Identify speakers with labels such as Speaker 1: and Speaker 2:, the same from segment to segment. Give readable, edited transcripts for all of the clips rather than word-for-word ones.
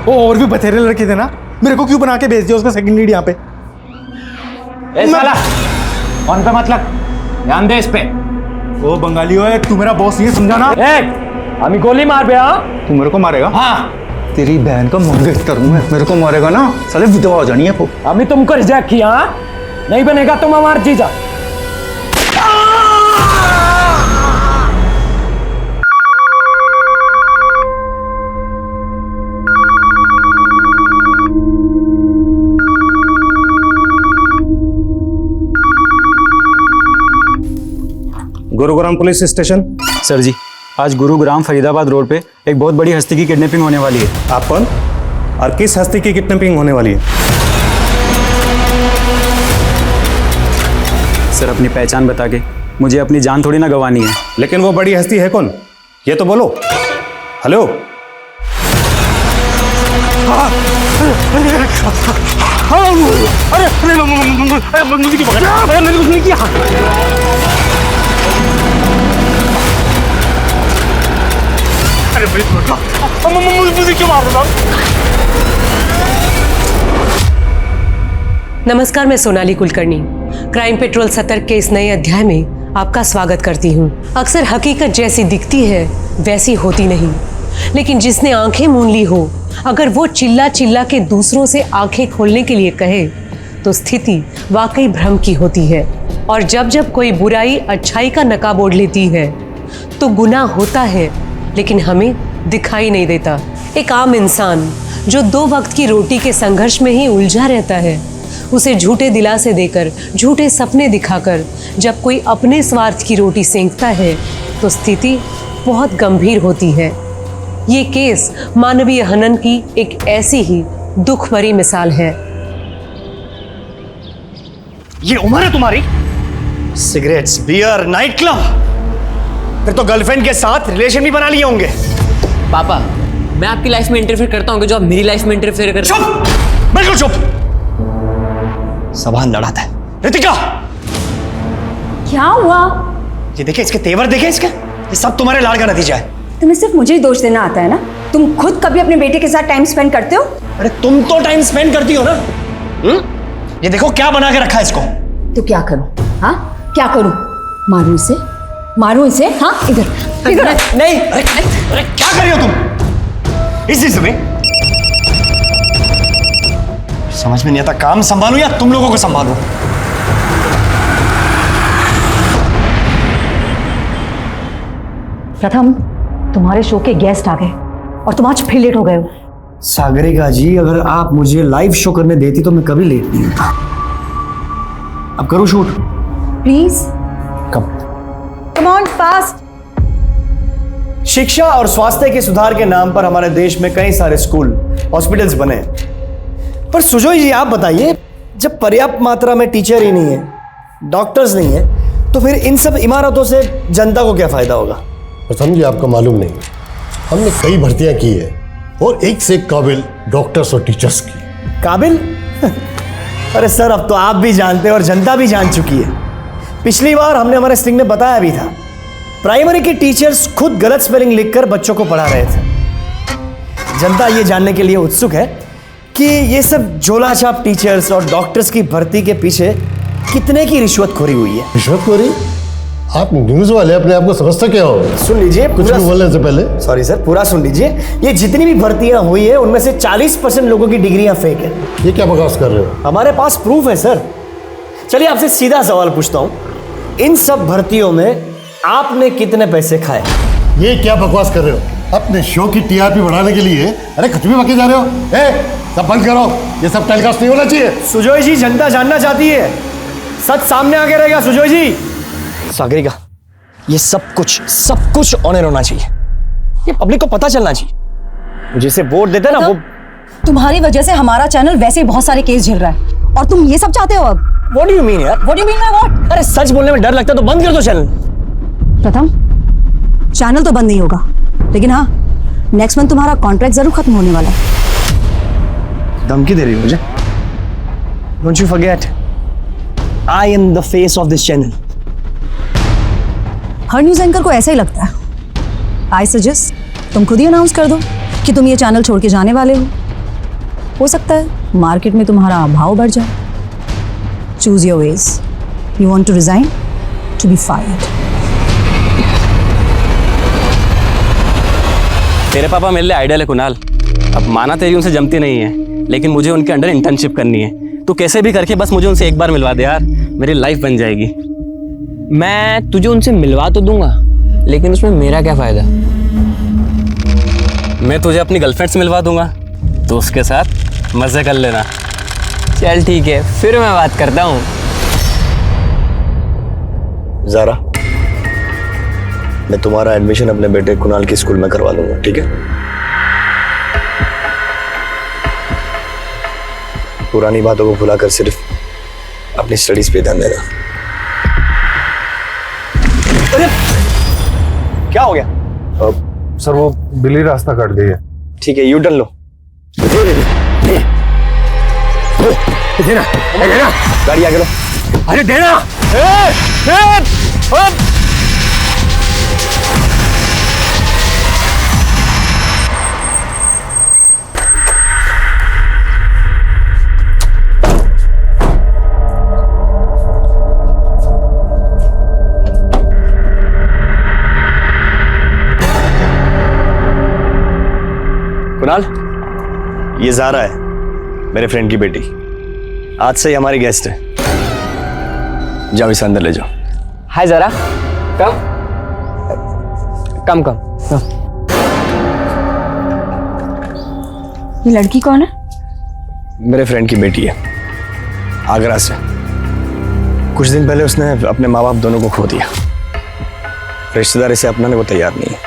Speaker 1: और भी बथेरे लड़के थे ना, मेरे को क्यों बना के भेज दिया उसका सेकंड लीड यहाँ पे?
Speaker 2: ए साला, कौन पे मतलब? ध्यान दे इस पे।
Speaker 1: ओ बंगाली हो, तू मेरा बॉस नहीं है, समझा ना?
Speaker 2: हमें गोली मार पे। हाँ
Speaker 1: तू मेरे को मारेगा?
Speaker 2: हाँ,
Speaker 1: तेरी बहन का मंगेश करूंगा, मेरे को मारेगा ना साले विधवा हो जानी है वो।
Speaker 2: अभी तुमको रिजेक्ट किया, नहीं बनेगा तुम हमार जीजा।
Speaker 3: Gurugram police station.
Speaker 4: Sir ji, आज गुरुग्राम फरीदाबाद रोड पे एक बहुत बड़ी हस्ती की किडनैपिंग होने वाली है।
Speaker 3: आप कौन और किस हस्ती की किडनैपिंग होने वाली है?
Speaker 4: सर, अपनी पहचान बता के मुझे अपनी जान थोड़ी ना गंवानी है।
Speaker 3: लेकिन वो बड़ी हस्ती है कौन, ये तो बोलो। हेलो,
Speaker 1: मुझे क्यों मार रहा?
Speaker 5: नमस्कार, मैं सोनाली कुलकर्णी क्राइम पेट्रोल सतर्क के इस नए अध्याय में आपका स्वागत करती हूँ। अक्सर हकीकत जैसी दिखती है वैसी होती नहीं, लेकिन जिसने आंखें मूंद ली हो, अगर वो चिल्ला चिल्ला के दूसरों से आंखें खोलने के लिए कहे तो स्थिति वाकई भ्रम की होती है। और जब जब कोई बुराई अच्छाई का नकाब ओढ़ लेती है तो गुनाह होता है, लेकिन हमें दिखाई नहीं देता। एक आम इंसान जो 2 वक्त की रोटी के संघर्ष में ही उलझा रहता है, उसे झूठे दिलासे देकर, झूठे सपने दिखाकर जब कोई अपने स्वार्थ की रोटी सेंकता है तो स्थिति बहुत गंभीर होती है। ये केस मानवीय हनन की एक ऐसी ही दुख भरी मिसाल है।
Speaker 6: ये उम्र है तुम्हारी? सिगरेट्स, बियर, नाइट क्लब, फिर तो गर्लफ्रेंड के साथ रिलेशन भी बना लिए होंगे।
Speaker 7: पापा, मैं आपकी लाइफ में इंटरफेयर करता हूँ कि जो आप मेरी लाइफ में इंटरफेयर कर?
Speaker 6: चुप, बिल्कुल चुप। सवाल लड़ाता है। रितिका,
Speaker 8: क्या हुआ?
Speaker 6: ये देखे इसके तेवर, देखे इसके, ये सब तुम्हारे लाड़ का नतीजा है।
Speaker 8: तुम्हें सिर्फ मुझे ही दोष देना आता है ना? तुम खुद कभी अपने बेटे के साथ टाइम स्पेंड करते हो?
Speaker 6: अरे तुम तो टाइम स्पेंड करती हो ना। ये देखो क्या बना के रखा है इसको।
Speaker 8: तो क्या करूं? हाँ, क्या करूं? मारूं इसे? मारूं इसे? हाँ, इधर इधर।
Speaker 6: नहीं, अरे क्या कर रही हो तुम इसी समय? समझ में नहीं आता, काम संभालूं या तुम लोगों को संभालूं?
Speaker 8: प्रथम, तुम्हारे शो के गेस्ट आ गए और तुम आज फिर लेट हो गए हो।
Speaker 6: सागरिका जी, अगर आप मुझे लाइव शो करने देती तो मैं कभी लेट नहीं होता। अब करूं shoot?
Speaker 8: Please come on fast.
Speaker 6: शिक्षा और स्वास्थ्य के सुधार के नाम पर हमारे देश में कई सारे स्कूल, हॉस्पिटल्स बने, पर सुजोय जी आप बताइए, जब पर्याप्त मात्रा में टीचर ही नहीं है, डॉक्टर्स नहीं है, तो फिर इन सब इमारतों से जनता को क्या फायदा होगा?
Speaker 9: प्रथम जी, आपको मालूम नहीं, हमने कई भर्तियां की है और एक से एक काबिल डॉक्टर्स और टीचर्स की।
Speaker 6: काबिल? अरे सर, अब तो आप भी जानते हैं और जनता भी जान चुकी है। पिछली बार हमने हमारे स्टिंग में बताया भी था, प्राइमरी के टीचर्स खुद गलत स्पेलिंग लिखकर बच्चों को पढ़ा रहे थे। जनता ये जानने के लिए उत्सुक है कि ये सब झोलाछाप टीचर्स और डॉक्टर्स की भर्ती के पीछे कितने की रिश्वतखोरी हुई है।
Speaker 9: रिश्वतखोरी? आप न्यूज वाले अपने आप को समझते क्या हो?
Speaker 6: सुन लीजिए,
Speaker 9: कुछ भी बोलने से पहले।
Speaker 6: सॉरी सर, पूरा सुन लीजिए। ये जितनी भी भर्तियां हुई है उनमें से 40% लोगों की डिग्रियां फेक है।
Speaker 9: ये क्या बकवास कर रहे हो?
Speaker 6: हमारे पास प्रूफ है सर। चलिए आपसे सीधा सवाल पूछता हूं, इन सब भर्तियों में आपने कितने पैसे खाए?
Speaker 9: ये क्या बकवास कर रहे हो? अपने शो की टीआरपी बढ़ाने के लिए अरे कुछ भी बके जा रहे हो। सब बंद करो, ये सब टेलीकास्ट नहीं होना चाहिए।
Speaker 6: सुजोय जी, जनता जानना चाहती है, सच सामने आके रहेगा। सुजोय जी। सागरिका, ये सब कुछ ऑनर होना चाहिए, ये पब्लिक को पता चलना चाहिए। जिसे वोट देते ना, वो
Speaker 8: तुम्हारी वजह से हमारा चैनल वैसे ही बहुत सारे केस झेल रहा है और तुम ये सब चाहते हो अब?
Speaker 6: व्हाट डू यू मीन यार?
Speaker 8: What do you mean by what?
Speaker 6: अरे सच बोलने में डर लगता है तो बंद कर दो चैनल।
Speaker 8: प्रथम, चैनल तो बंद नहीं होगा, लेकिन हाँ, नेक्स्ट मंथ तुम्हारा कॉन्ट्रैक्ट जरूर खत्म होने वाला है।
Speaker 6: धमकी दे रही हो मुझे? Don't you forget, I am the face of this channel.
Speaker 8: Her news anchor को ऐसा ही लगता है। आई सजेस्ट तुम खुद ही अनाउंस कर दो कि तुम ये चैनल छोड़ के जाने वाले हो। हो सकता है मार्केट में तुम्हारा भाव बढ़ जाए। Choose your ways. You want to resign, to be fired.
Speaker 10: तेरे पापा मेरे लिए आइडियल है कुणाल। अब माना तेरी उनसे जमती नहीं है, लेकिन मुझे उनके अंडर इंटर्नशिप करनी है। तू कैसे भी करके बस मुझे उनसे एक बार मिलवा दे यार, मेरी लाइफ बन जाएगी।
Speaker 7: मैं तुझे उनसे मिलवा तो दूंगा, लेकिन उसमें मेरा क्या फायदा?
Speaker 10: मैं तुझे अपनी गर्लफ्रेंड से मिलवा दूंगा, तो उसके साथ मजे कर लेना।
Speaker 7: चल ठीक है, फिर मैं बात करता हूँ।
Speaker 6: ज़ारा, मैं तुम्हारा एडमिशन अपने बेटे कुणाल की स्कूल में करवा लूंगा, ठीक है? पुरानी बातों को भुलाकर सिर्फ अपनी स्टडीज पे ध्यान देना। अरे क्या हो गया?
Speaker 11: सर वो बिल्ली रास्ता काट गई है।
Speaker 6: ठीक है, यू टर्न लो। देना, देना, गाड़ी आगे लो। अरे देना। कुणाल, ये ज़ारा है, मेरे फ्रेंड की बेटी। आज से ही हमारी गेस्ट है। जाओ इसे अंदर ले जाओ।
Speaker 7: हाय ज़ारा, कम कम कम कम।
Speaker 8: ये लड़की कौन है?
Speaker 6: मेरे फ्रेंड की बेटी है, आगरा से। कुछ दिन पहले उसने अपने माँ बाप दोनों को खो दिया। रिश्तेदार इसे अपनाने को तैयार नहीं है,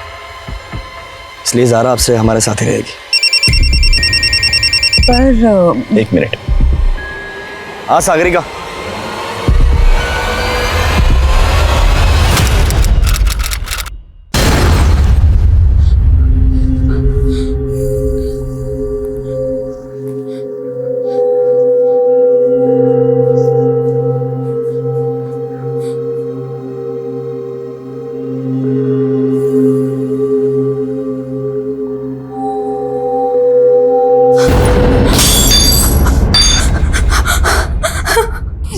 Speaker 6: इसलिए ज़ारा आपसे हमारे साथ ही रहेगी।
Speaker 8: पर
Speaker 6: एक मिनट। हाँ सागरिका,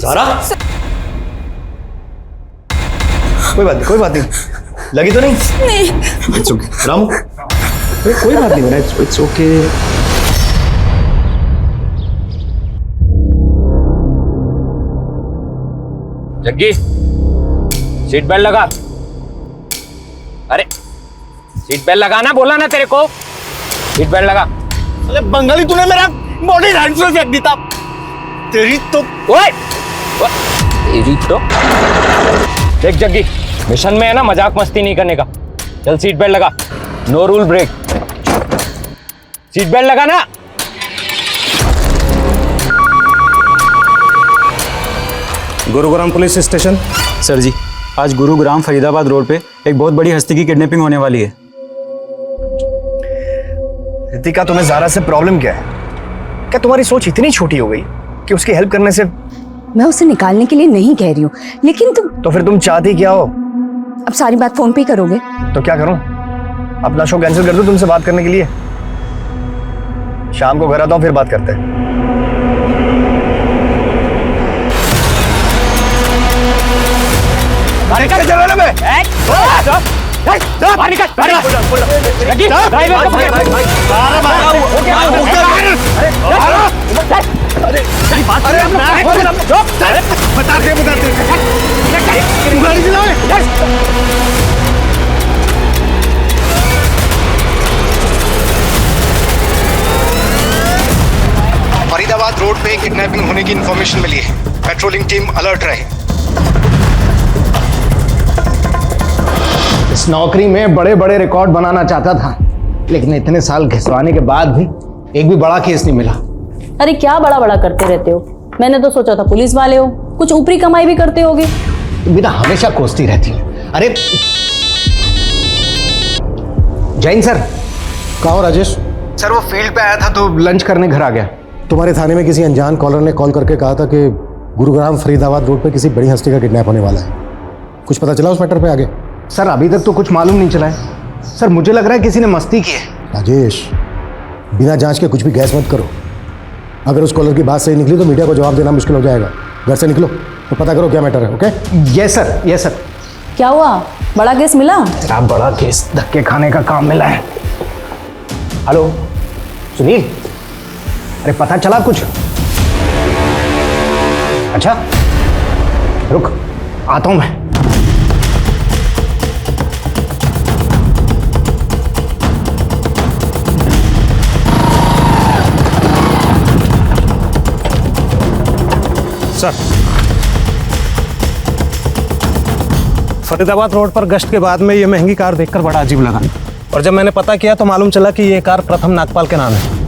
Speaker 6: ज़ारा, कोई बात नहीं, लगी तो नहीं? It's okay. रामू, कोई बात नहीं, it's okay.
Speaker 2: Jaggi, seat belt लगा। अरे सीट बेल्ट लगाना बोला ना तेरे को, सीट बेल्ट लगा।
Speaker 6: अरे बंगाली, तूने मेरा बॉडी हैंड से फेंक दी था। तेरी तो
Speaker 2: ओए, तेरी तो देख जग्गी, मिशन में है ना मजाक मस्ती नहीं करने का। चल सीट बेल्ट लगा, no rule break. Seat belt लगा ना।
Speaker 3: Gurugram police station.
Speaker 4: Sir ji, आज गुरुग्राम फरीदाबाद रोड पे एक बहुत बड़ी हस्ती की किडनैपिंग होने वाली है।
Speaker 6: रितिका, तुम्हें ज़ारा से प्रॉब्लम क्या है? क्या तुम्हारी सोच इतनी छोटी हो गई कि उसकी हेल्प करने से?
Speaker 8: मैं उसे निकालने के लिए नहीं कह रही हूँ, लेकिन
Speaker 6: तो फिर तुम चाहती क्या हो?
Speaker 8: अब सारी बात फोन पे ही करोगे?
Speaker 6: तो क्या करूं? अपना शो कैंसिल कर दूं तुमसे बात करने के लिए? शाम को घर आता हूं, फिर बात करते हैं।
Speaker 2: बाहर निकल जवाना में। बाहर निकल, बाहर निकल। जग्गी, ड्राइवर को पकड़।
Speaker 12: फरीदाबाद रोड पे किडनैपिंग होने की इंफॉर्मेशन मिली है। पेट्रोलिंग टीम अलर्ट रहे।
Speaker 13: इस नौकरी में बड़े बड़े रिकॉर्ड बनाना चाहता था, लेकिन इतने साल घिसवाने के बाद भी एक भी बड़ा केस नहीं मिला।
Speaker 14: अरे क्या बड़ा बड़ा करते रहते हो? मैंने तो सोचा था पुलिस वाले हो, कुछ ऊपरी कमाई भी करते होगे।
Speaker 13: बिना हमेशा कोसती रहती है। अरे जैन सर।
Speaker 11: कहाँ हो राजेश?
Speaker 13: सर वो फील्ड पे आया था तो लंच करने घर आ गया।
Speaker 11: तुम्हारे थाने में किसी अनजान कॉलर ने कॉल करके कहा था कि गुरुग्राम फरीदाबाद रोड पे किसी बड़ी हस्ती का किडनैप होने वाला है। कुछ पता चला उस मैटर पे आगे?
Speaker 13: सर अभी तक तो कुछ मालूम नहीं चला है। सर मुझे लग रहा है किसी ने मस्ती की है।
Speaker 11: राजेश, बिना जांच के कुछ भी गैस मत करो। अगर उस कॉलर की बात सही निकली तो मीडिया को जवाब देना मुश्किल हो जाएगा। घर से निकलो तो पता करो क्या मैटर है। Okay?
Speaker 13: Yes sir, yes sir.
Speaker 14: क्या हुआ, बड़ा केस मिला?
Speaker 13: तेरा बड़ा केस धक्के खाने का काम मिला है। हेलो सुनील, अरे पता चला कुछ? अच्छा रुक, आता हूं मैं।
Speaker 3: सर, फरीदाबाद रोड पर गश्त के बाद में ये महंगी कार देखकर बड़ा अजीब लगा, और जब मैंने पता किया तो मालूम चला कि ये कार प्रथम नागपाल के नाम है।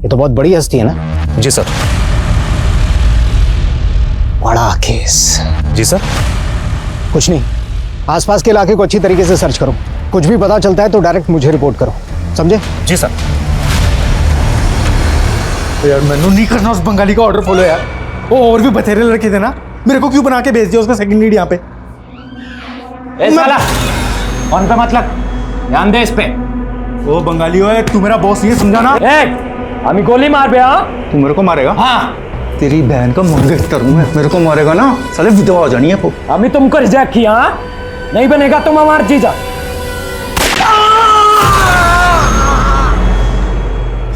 Speaker 13: ये तो बहुत बड़ी हस्ती है ना?
Speaker 3: जी सर।
Speaker 13: बड़ा केस।
Speaker 3: जी सर।
Speaker 13: कुछ नहीं, आसपास के इलाके को अच्छी तरीके से सर्च करो, कुछ भी पता चलता है तो डायरेक्ट मुझे रिपोर्ट करो, समझे?
Speaker 3: जी सर।
Speaker 1: यार मैंने नहीं करना उस बंगाली का ऑर्डर फॉलो यार। वो और भी बथेरे लड़के थे ना, मेरे को क्यों बना के भेज दिया उसका सेकंड लीड यहाँ पे?
Speaker 2: ए साला, कौन पे मतलब? ध्यान दे इस पे।
Speaker 1: ओ बंगाली हो, तू मेरा बॉस नहीं है, समझा ना?
Speaker 2: हमें गोली मार बे। हाँ,
Speaker 1: तू मेरे को मारेगा?
Speaker 2: हाँ।
Speaker 1: तेरी बहन का मंगेश करूंगा, मेरे को मारेगा ना साले विधवा हो जानी है वो।
Speaker 2: हमें तुमको रिजेक्ट किया, नहीं बनेगा तुम हमार जीजा।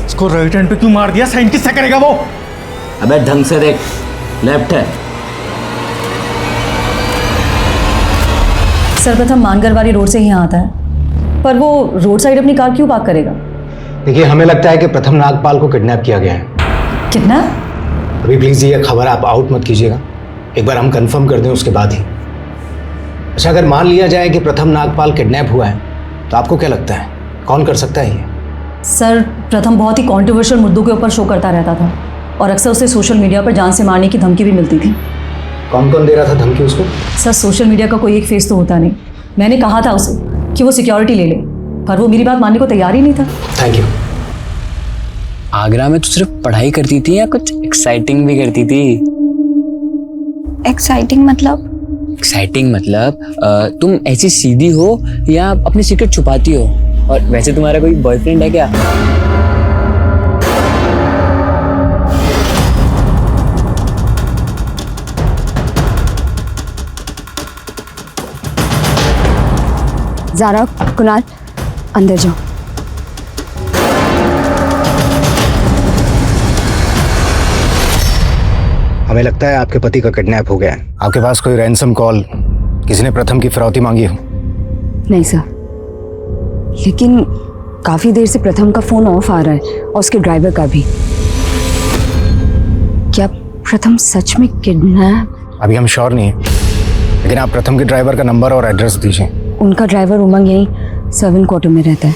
Speaker 1: इसको राइट हैंड पे क्यों मार दिया? साइंटिस्ट क्या करेगा वो?
Speaker 2: अबे ढंग से देख, लेफ्ट है।
Speaker 14: सर्वप्रथम मानगरवारी रोड से ही यहाँ आता है, पर वो रोड साइड अपनी कार क्यों पार्क करेगा?
Speaker 13: देखिए, हमें लगता है कि प्रथम नागपाल को किडनैप किया गया है।
Speaker 14: कितना?
Speaker 13: अभी प्लीज ये खबर आप आउट मत कीजिएगा, एक बार हम कंफर्म कर दें उसके बाद ही। अच्छा, अगर मान लिया जाए कि प्रथम नागपाल किडनैप हुआ है तो आपको क्या लगता है कौन कर सकता है ये?
Speaker 14: सर, प्रथम बहुत ही कॉन्ट्रोवर्शियल मुद्दों के ऊपर शो करता रहता था और अक्सर उसे सोशल मीडिया पर जान से मारने की धमकी भी मिलती थी।
Speaker 13: कौन कौन दे रहा था धमकी उसको?
Speaker 14: सर, सोशल मीडिया का कोई एक फेस तो होता नहीं। मैंने कहा था उसे कि वो सिक्योरिटी ले ले, पर वो मेरी बात मानने को तैयार ही नहीं था।
Speaker 13: Thank you.
Speaker 7: आगरा में तो सिर्फ पढ़ाई करती थी या कुछ एक्साइटिंग भी करती थी?
Speaker 8: एक्साइटिंग मतलब?
Speaker 7: एक्साइटिंग मतलब तुम ऐसी सीधी हो या अपनी सीक्रेट छुपाती हो? और वैसे तुम्हारा कोई बॉयफ्रेंड है क्या?
Speaker 8: ज़ारा, कुणाल, अंदर जाओ।
Speaker 13: हमें लगता है आपके पति का किडनैप हो गया है। आपके पास कोई रैंसम कॉल, किसी ने प्रथम की फिरौती मांगी हो?
Speaker 8: नहीं सर, लेकिन काफी देर से प्रथम का फोन ऑफ आ रहा है और उसके ड्राइवर का भी। क्या प्रथम सच में किडनैप?
Speaker 13: अभी हम श्योर नहीं है, लेकिन आप प्रथम के ड्राइवर का नंबर और एड्रेस दीजिए।
Speaker 8: उनका ड्राइवर उमंग यहीं सर्वेंट क्वार्टर में रहता है।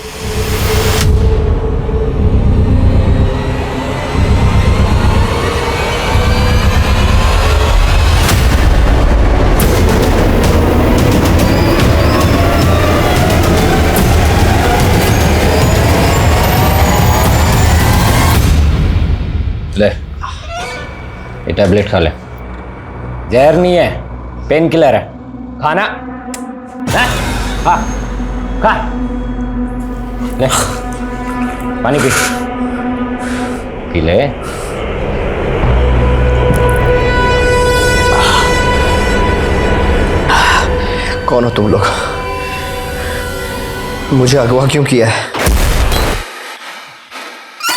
Speaker 2: ले, ये टैबलेट खा ले। जहर नहीं है, पेन किलर है। खाना है? खा खा ले, पानी पी ले।
Speaker 6: कौन हो तुम लोग? मुझे अगवा क्यों किया है?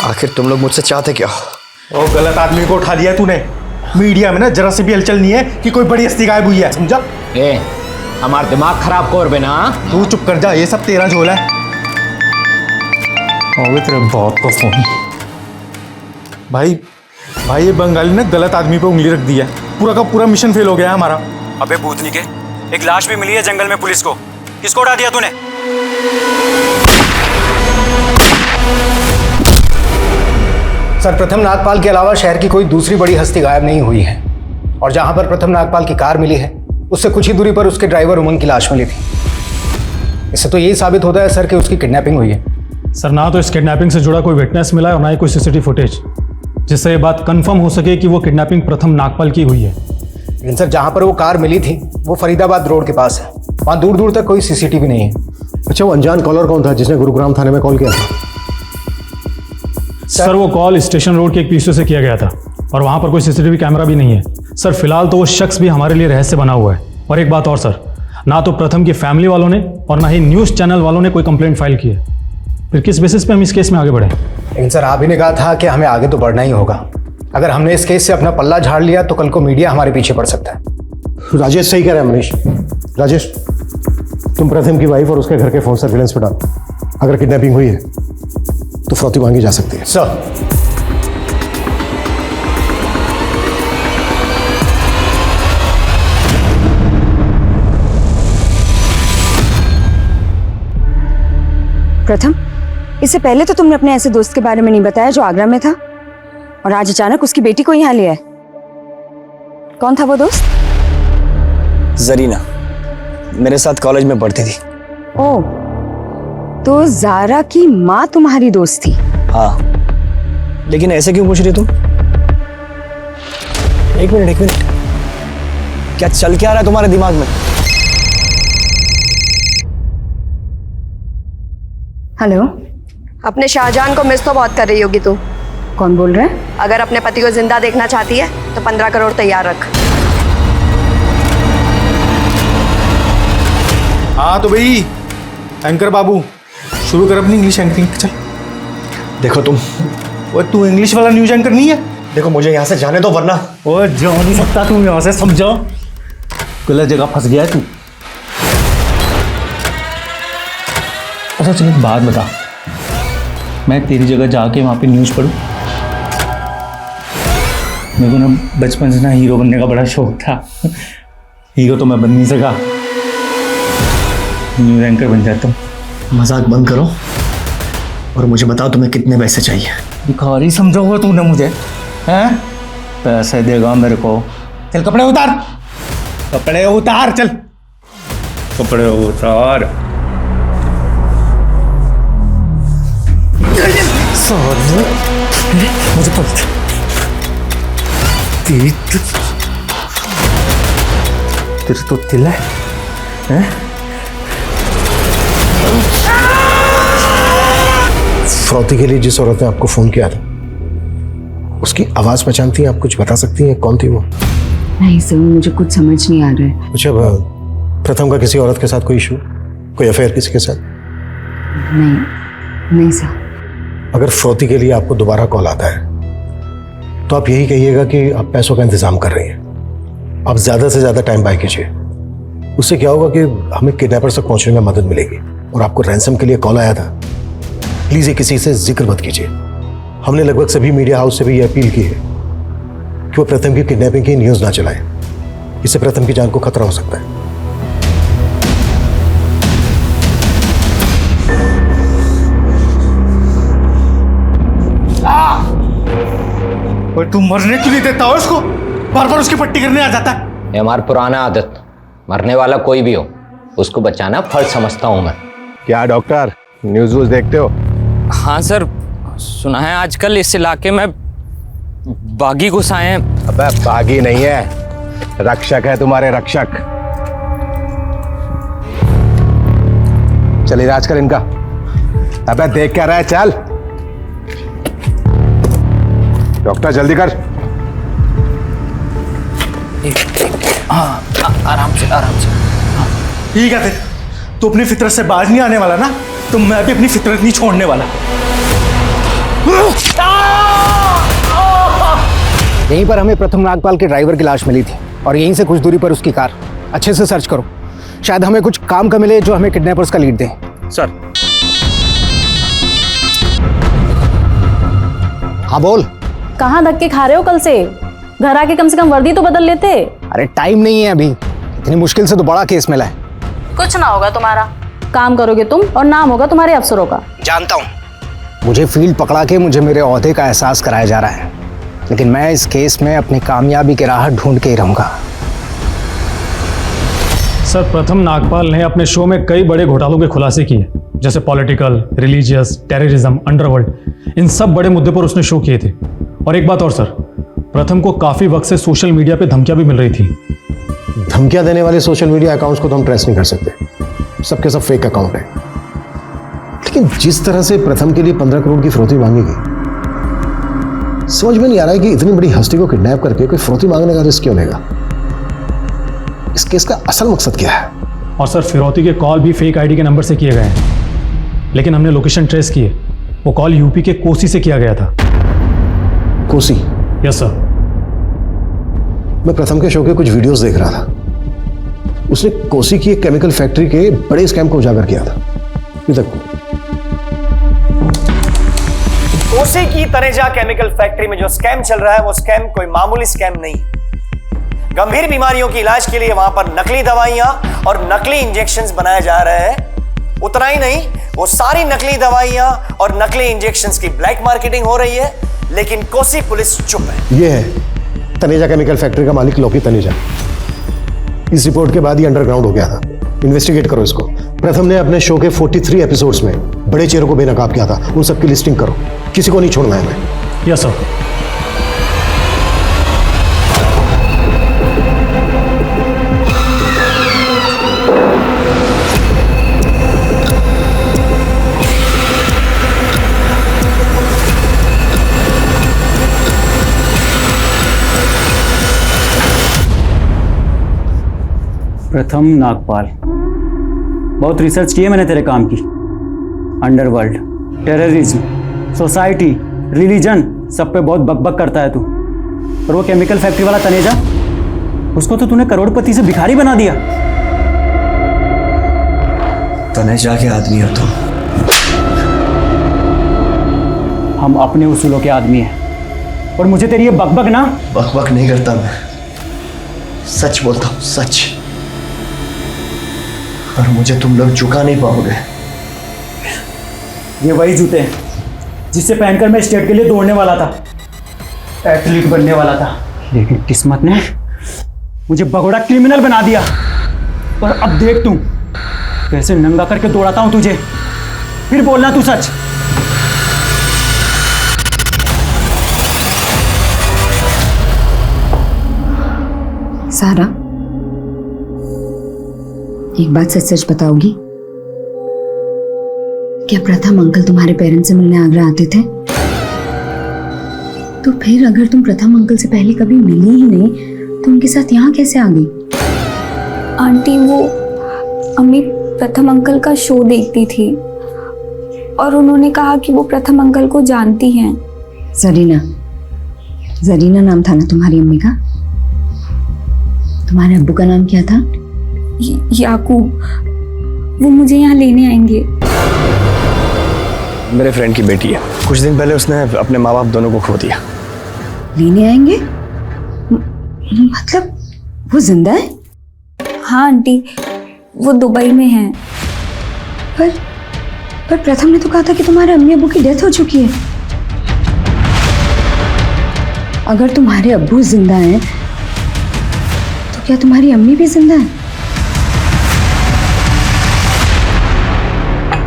Speaker 6: आखिर तुम लोग मुझसे चाहते क्या हो?
Speaker 1: ओ गलत आदमी को उठा लिया तूने। मीडिया में ना जरा से भी हलचल नहीं है कि कोई बड़ी हस्ती गायब हुई है, समझा?
Speaker 2: ए, हमारा दिमाग खराब कर बे ना।
Speaker 1: तू चुप कर जा, ये सब तेरा झोल है। और तेरे बहुत को फोन। भाई ये बंगाली ने गलत आदमी पे उंगली रख दी है। पूरा का पूरा मिशन फेल हो गया है हमारा।
Speaker 4: अबे भूतनी के, एक लाश भी मिली है जंगल में पुलिस को। किसको उड़ा दिया तूने?
Speaker 13: सर, प्रथम नागपाल के अलावा शहर की कोई दूसरी बड़ी हस्ती गायब नहीं हुई है, और जहां पर प्रथम नागपाल की कार मिली है उससे कुछ ही दूरी पर उसके ड्राइवर उमंग की लाश मिली थी। इससे तो यही साबित होता है सर कि उसकी किडनैपिंग हुई है।
Speaker 4: सर, ना तो इस किडनैपिंग से जुड़ा कोई विटनेस मिला है और ना ही कोई सीसीटीवी फुटेज जिससे ये बात कंफर्म हो सके कि वो किडनैपिंग प्रथम नागपाल की हुई है।
Speaker 13: लेकिन सर, जहां पर वो कार मिली थी वो फरीदाबाद रोड के पास है, वहां दूर दूर तक कोई सीसीटीवी नहीं है।
Speaker 11: अच्छा, वो अनजान कॉलर कौन था जिसने गुरुग्राम थाने में कॉल किया था?
Speaker 4: सर वो कॉल स्टेशन रोड के एक पीसीओ से किया गया था और वहाँ पर कोई सीसीटीवी कैमरा भी नहीं है। सर फिलहाल तो वो शख्स भी हमारे लिए रहस्य बना हुआ है। और एक बात और सर, ना तो प्रथम की फैमिली वालों ने और ना ही न्यूज़ चैनल वालों ने कोई कंप्लेंट फाइल की है। फिर किस बेसिस पे हम इस केस में आगे बढ़े?
Speaker 13: लेकिन सर आप ही ने कहा था कि हमें आगे तो बढ़ना ही होगा। अगर हमने इस केस से अपना पल्ला झाड़ लिया तो कल को मीडिया हमारे पीछे पड़ सकता है।
Speaker 11: राजेश सही कह रहे हैं मनीष। राजेश, तुम प्रथम की वाइफ और उसके घर के फोन सर्विलेंस पे डाल। अगर किडनैपिंग हुई है तो फिरौती मांगी जा सकती है।
Speaker 6: सर,
Speaker 8: प्रथम, इससे पहले तो तुमने अपने ऐसे दोस्त के बारे में नहीं बताया जो आगरा में था, और आज अचानक उसकी बेटी को यहाँ लिया है। कौन था वो दोस्त?
Speaker 6: जरीना मेरे साथ कॉलेज में पढ़ती थी।
Speaker 8: ओह, तो जारा की माँ तुम्हारी दोस्त थी?
Speaker 6: हाँ, लेकिन ऐसे क्यों पूछ रही तुम? एक मिनट, क्या चल क्या रहा है तुम्हारे दिमाग में?
Speaker 8: हेलो,
Speaker 15: अपने शाहजहान को मिस तो बहुत कर रही होगी तू।
Speaker 8: कौन बोल रहा है?
Speaker 15: अगर अपने पति को जिंदा देखना चाहती है तो 15 करोड़ तैयार रख।
Speaker 1: हाँ तो भाई एंकर बाबू शुरू कर अपनी इंग्लिश एंकरिंग। चल
Speaker 6: देखो तुम,
Speaker 1: वो तू इंग्लिश वाला न्यूज एंकर नहीं है?
Speaker 6: देखो मुझे यहाँ से जाने दो वरना।
Speaker 1: वो जा नहीं सकता तू यहाँ से, समझो गलत जगह फंस गया है तू। अच्छा चल एक बात बता, मैं तेरी जगह जाके वहाँ पे न्यूज़ पढ़ूँ? मेरे को ना बचपन से ना हीरो बनने का बड़ा शौक था। हीरो तो मैं बन नहीं सका, न्यूज़ एंकर बन जाता हूँ।
Speaker 6: मजाक बंद करो और मुझे बताओ तुम्हें कितने पैसे चाहिए।
Speaker 1: भिखारी समझा हुआ तूने मुझे, हैं? पैसे देगा मेरे को? चल कपड़े उतार, कपड़े उतार, चल कपड़े उतार। मुझे पता तेरी तो दिल है, हैं?
Speaker 11: फिरौती के लिए जिस औरत ने आपको फोन किया था उसकी आवाज पहचानती हैं? आप कुछ बता सकती हैं कौन थी वो?
Speaker 8: नहीं सर, मुझे कुछ समझ नहीं आ रहा है।
Speaker 11: अच्छा, प्रथम का किसी औरत के साथ कोई इशू, कोई अफेयर किसी के साथ?
Speaker 8: नहीं सर।
Speaker 11: अगर फिरौती के लिए आपको दोबारा कॉल आता है तो आप यही कहिएगा कि आप पैसों का इंतजाम कर रही हैं। आप ज्यादा से ज्यादा टाइम बाय कीजिए। उससे क्या होगा कि हमें किडनैपर्स तक पहुंचने में मदद मिलेगी। और आपको रैंसम के लिए कॉल आया था, प्लीज ये किसी से जिक्र मत कीजिए। हमने लगभग सभी मीडिया हाउस से भी ये अपील की है कि वो प्रथम की किडनैपिंग की न्यूज ना चलाएं। इससे प्रथम की जान को खतरा हो सकता है।
Speaker 1: और तू मरने क्यों नहीं देता हो उसको? बार बार उसकी पट्टी करने आ जाता है।
Speaker 2: ये हमारा पुराना आदत, मरने वाला कोई भी हो उसको बचाना फर्ज समझता हूं मैं।
Speaker 3: क्या डॉक्टर, न्यूज़ व्यूज़ देखते हो?
Speaker 2: हाँ सर, सुना है आजकल इस इलाके में बागी घुस आए हैं।
Speaker 3: अबे बागी नहीं है, रक्षक है तुम्हारे रक्षक। चल इलाज कर इनका। अबे देख क्या रहा है, चल डॉक्टर जल्दी कर।
Speaker 2: हाँ आराम से आराम से।
Speaker 1: ठीक है, तू अपनी फितरत से बाज नहीं आने वाला ना, तो मैं भी अपनी फितरत नहीं छोड़ने वाला।
Speaker 13: यहीं पर हमें प्रथम नागपाल के ड्राइवर की लाश मिली थी और यहीं से कुछ दूरी पर उसकी कार। अच्छे से सर्च करो, शायद हमें कुछ काम का मिले जो हमें किडनैपर्स का लीड दे।
Speaker 3: सर।
Speaker 13: हाँ बोल।
Speaker 14: कहाँ धक्के खा रहे हो कल से? घर आके कम से कम वर्दी तो बदल लेते।
Speaker 13: अरे टाइम नहीं है अभी, इतनी मुश्किल से तो बड़ा केस मिला है।
Speaker 14: कुछ ना होगा तुम्हारा, काम करोगे तुम और नाम होगा तुम्हारे अफसरों का।
Speaker 13: जानता हूँ, मुझे फील्ड पकड़ा के मुझे मेरे ओहदे का एहसास कराया जा रहा है, लेकिन मैं इस केस में अपनी कामयाबी की राह ढूंढ के ही रहूंगा।
Speaker 4: सर प्रथम नागपाल ने अपने शो में कई बड़े घोटालों के खुलासे किए, जैसे पॉलिटिकल, रिलीजियस, टेररिज्म, अंडरवर्ल्ड। इन सब बड़े मुद्दे पर उसने शो किए थे। और एक बात और सर, प्रथम को काफी वक्त से सोशल मीडिया पे धमकियां भी मिल रही थी।
Speaker 11: धमकियां देने वाले सोशल मीडिया अकाउंट्स को तो हम ट्रेस नहीं कर सकते, सबके सब फेक अकाउंट है। लेकिन जिस तरह से प्रथम के लिए 15 करोड़ की फिरौती मांगी गई, समझ में नहीं आ रहा है कि इतनी बड़ी हस्ती को किडनैप करके कोई फिरौती मांगने का रिस्क क्यों लेगा। इस केस का असल मकसद क्या है?
Speaker 4: और सर फिरौती के कॉल भी फेक आईडी के नंबर से किए गए हैं, लेकिन हमने लोकेशन ट्रेस की है। वो कॉल यूपी के कोसी से किया गया था।
Speaker 11: कोसी?
Speaker 4: Yes sir.
Speaker 11: मैं प्रथम के शो के कुछ वीडियोस देख रहा था। उसने कोसी की एक केमिकल फैक्ट्री के बड़े स्कैम को उजागर किया था। ये देखो।
Speaker 6: कोसी की तनेजा केमिकल फैक्ट्री में जो स्कैम चल रहा है वो स्कैम कोई मामूली स्कैम नहीं है। गंभीर बीमारियों की इलाज के लिए वहां पर नकली दवाइयां और नकली इंजेक्शंस बनाए जा रहे हैं। उतना ही नहीं, वो सारी नकली दवाइयां और नकली इंजेक्शंस की ब्लैक मार्केटिंग हो रही है, लेकिन कोसी पुलिस चुप है।
Speaker 11: ये है तनेजा केमिकल फैक्ट्री का मालिक लोकी तनेजा। इस रिपोर्ट के बाद ही अंडरग्राउंड हो गया था। इन्वेस्टिगेट करो इसको। प्रथम ने अपने शो के 43 एपिसोड्स में बड़े चेहरों को बेनकाब किया था। उन सबकी लिस्टिंग करो, किसी को नहीं छोड़ना है हमें।
Speaker 4: Yes sir.
Speaker 7: प्रथम नागपाल, बहुत रिसर्च की है मैंने तेरे काम की। अंडरवर्ल्ड, टेररिज्म, सोसाइटी, रिलीजन, सब पे बहुत बकबक करता है तू। और वो केमिकल फैक्ट्री वाला तनेजा, उसको तो तूने करोड़पति से भिखारी बना दिया।
Speaker 6: तनेजा के आदमी हो तुम।
Speaker 7: हम अपने उसूलों के आदमी हैं और मुझे तेरी ये बकबक ना।
Speaker 6: बकबक नहीं करता मैं, सच बोलता हूँ, सच। और मुझे तुम लोग झुका नहीं पाओगे।
Speaker 7: ये वही जूते हैं जिससे पहनकर मैं स्टेट के लिए दौड़ने वाला था, एथलीट बनने वाला था, लेकिन किस्मत ने मुझे भगोड़ा क्रिमिनल बना दिया। और अब देख तू कैसे नंगा करके दौड़ाता हूं तुझे। फिर बोलना तू सच।
Speaker 8: सारा, एक बात सच सच बताओगी? क्या प्रथम अंकल तुम्हारे पेरेंट्स से मिलने आगरा आते थे? तो फिर अगर तुम प्रथम अंकल से पहले कभी मिली ही नहीं तो उनके साथ यहाँ कैसे आ गई?
Speaker 16: आंटी, वो अम्मी प्रथम अंकल का शो देखती थी और उन्होंने कहा कि वो प्रथम अंकल को जानती हैं।
Speaker 8: जरीना, जरीना नाम था ना तुम्हारी अम्मी का? तुम्हारे अब्बू का नाम क्या था?
Speaker 16: याकूब। वो मुझे यहाँ लेने आएंगे।
Speaker 6: मेरे फ्रेंड की बेटी है। कुछ दिन पहले उसने अपने माँ बाप दोनों को खो दिया।
Speaker 8: लेने आएंगे? मतलब वो जिंदा है?
Speaker 16: हाँ आंटी, वो दुबई में हैं।
Speaker 8: पर प्रथम ने तो कहा था कि तुम्हारे अम्मी अब्बू की डेथ हो चुकी है। अगर तुम्हारे अब्बू जिंदा हैं तो क्या तुम्हारी अम्मी भी जिंदा है?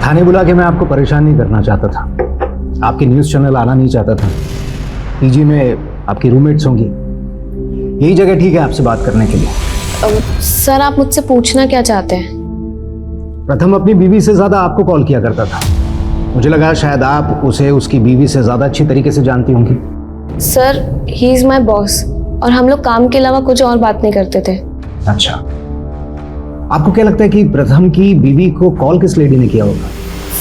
Speaker 13: थाने बुला के मैं आपको परेशान नहीं करना चाहता था। आपकी न्यूज़ चैनल आना नहीं चाहता था। पीजी में आपकी रूममेट्स होंगी, यही जगह ठीक है आपसे बात करने के लिए।
Speaker 17: सर, आप मुझसे पूछना क्या चाहते हैं?
Speaker 13: प्रथम अपनी बीवी से ज़्यादा आपको कॉल किया करता था। मुझे लगा शायद आप उसे उसकी बीवी से ज़्यादा अच्छी तरीके से जानती होंगी।
Speaker 17: Sir, he is my boss और हम लोग काम के अलावा कुछ और बात नहीं करते थे।
Speaker 13: अच्छा, आपको क्या लगता है कि प्रथम की बीवी को कॉल किस लेडी ने किया होगा?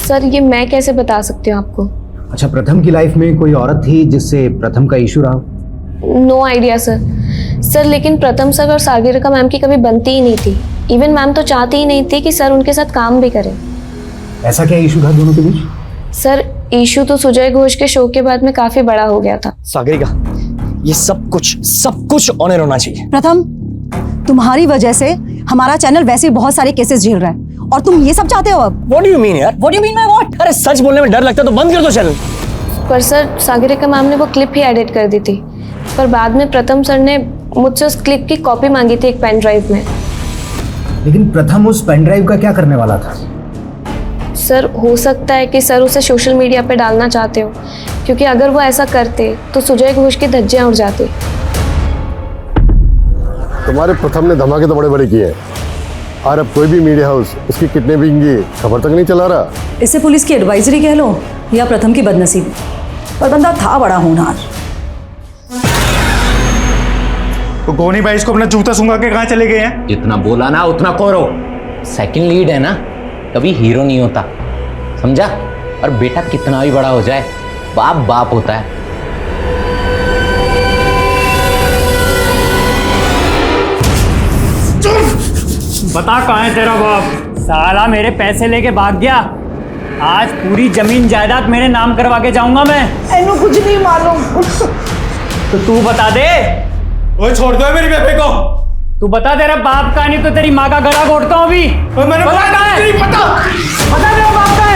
Speaker 17: सर, ये मैं कैसे बता सकती हूँ आपको?
Speaker 13: अच्छा, प्रथम की लाइफ में कोई औरत थी जिससे प्रथम का इशू रहा?
Speaker 17: नो आइडिया सर, लेकिन प्रथम सर और सागरिका मैम की कभी बनती ही नहीं थी। इवन मैम तो चाहती ही नहीं थी कि सर उनके साथ काम भी करें।
Speaker 13: ऐसा क्या इशू था दोनों के बीच?
Speaker 17: सर, इशू तो सुजय घोष के शो के बाद में काफी बड़ा हो गया था।
Speaker 6: सागरिका, ये सब कुछ ऑनर होना चाहिए।
Speaker 8: प्रथम, तुम्हारी वजह से हमारा चैनल वैसे ही बहुत सारे केसेस झेल रहा है और तुम ये सब चाहते हो अब?
Speaker 6: What do you mean यार?
Speaker 8: What do you mean by what?
Speaker 6: अरे सच बोलने में डर लगता है तो बंद कर दो चैनल।
Speaker 17: पर सर, सागरिका मैम ने वो क्लिप ही एडिट कर दी थी, पर बाद में प्रथम सर ने मुझसे उस क्लिप की कॉपी मांगी थी एक पेन ड्राइव में।
Speaker 13: लेकिन प्रथम उस पेन ड्राइव का क्या करने वाला था?
Speaker 17: सर, हो सकता है कि सर उसे सोशल मीडिया पे डालना चाहते हो, क्योंकि अगर वो ऐसा करते तो सुजय घोष की धज्जियां उड़ जाती।
Speaker 9: तुम्हारे प्रथम ने धमाके तो बड़े बड़े किए हैं और अब कोई भी मीडिया हाउस उसकी किडनैपिंग की खबर तक नहीं चला रहा।
Speaker 14: इसे पुलिस की एडवाइजरी कह लो या प्रथम की बदनसीबी, पर बंदा था बड़ा होनहार।
Speaker 1: तो गोनी भाई इसको अपना जूता सूंघा के कहाँ चले गए हैं?
Speaker 18: जितना बोला ना उतना करो। सेकंड लीड है ना, कभी हीरो नहीं होता, समझा? और बेटा कितना भी बड़ा हो जाए, बाप बाप होता है।
Speaker 7: बता कहाँ है तेरा बाप? साला मेरे पैसे लेके भाग गया। आज पूरी जमीन जायदाद मेरे नाम करवा के जाऊंगा मैं।
Speaker 19: इन्हें कुछ नहीं मालूम।
Speaker 7: तो तू बता दे।
Speaker 1: ओए छोड़ दो मेरी बेबे को।
Speaker 7: तू बता तेरा बाप का, नहीं तो तेरी माँ का गला घोटता हूँ अभी।
Speaker 1: मैंने
Speaker 7: बता कहाँ है?
Speaker 1: नहीं पता।
Speaker 7: बता तेरा बाप का है।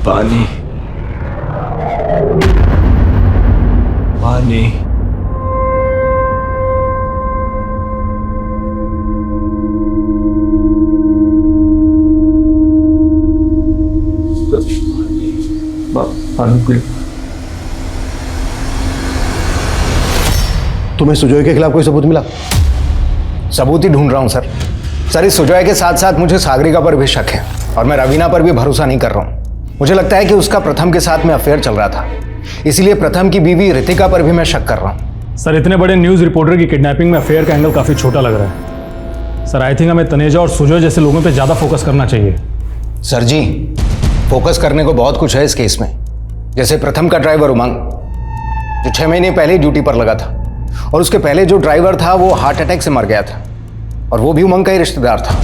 Speaker 1: पानी पानी पानी।
Speaker 13: तुम्हें सुजॉय के खिलाफ कोई सबूत मिला? सबूत ही ढूंढ रहा हूं सर। सर, इस सुजॉय के साथ साथ मुझे सागरिका पर भी शक है और मैं रवीना पर भी भरोसा नहीं कर रहा हूं। मुझे लगता है कि उसका प्रथम के साथ में अफेयर चल रहा था, इसलिए प्रथम की बीवी रितिका पर भी मैं शक कर रहा हूं।
Speaker 4: सर, इतने बड़े न्यूज़ रिपोर्टर की किडनैपिंग में अफेयर का एंगल काफ़ी छोटा लग रहा है। सर, आई थिंक हमें तनेजा और सुजॉय जैसे लोगों पे ज़्यादा फोकस करना चाहिए।
Speaker 13: सर जी, फोकस करने को बहुत कुछ है इस केस में। जैसे प्रथम का ड्राइवर उमंग, जो 6 महीने पहले ड्यूटी पर लगा था, और उसके पहले जो ड्राइवर था वो हार्ट अटैक से मर गया था, और वो भी उमंग का ही रिश्तेदार था।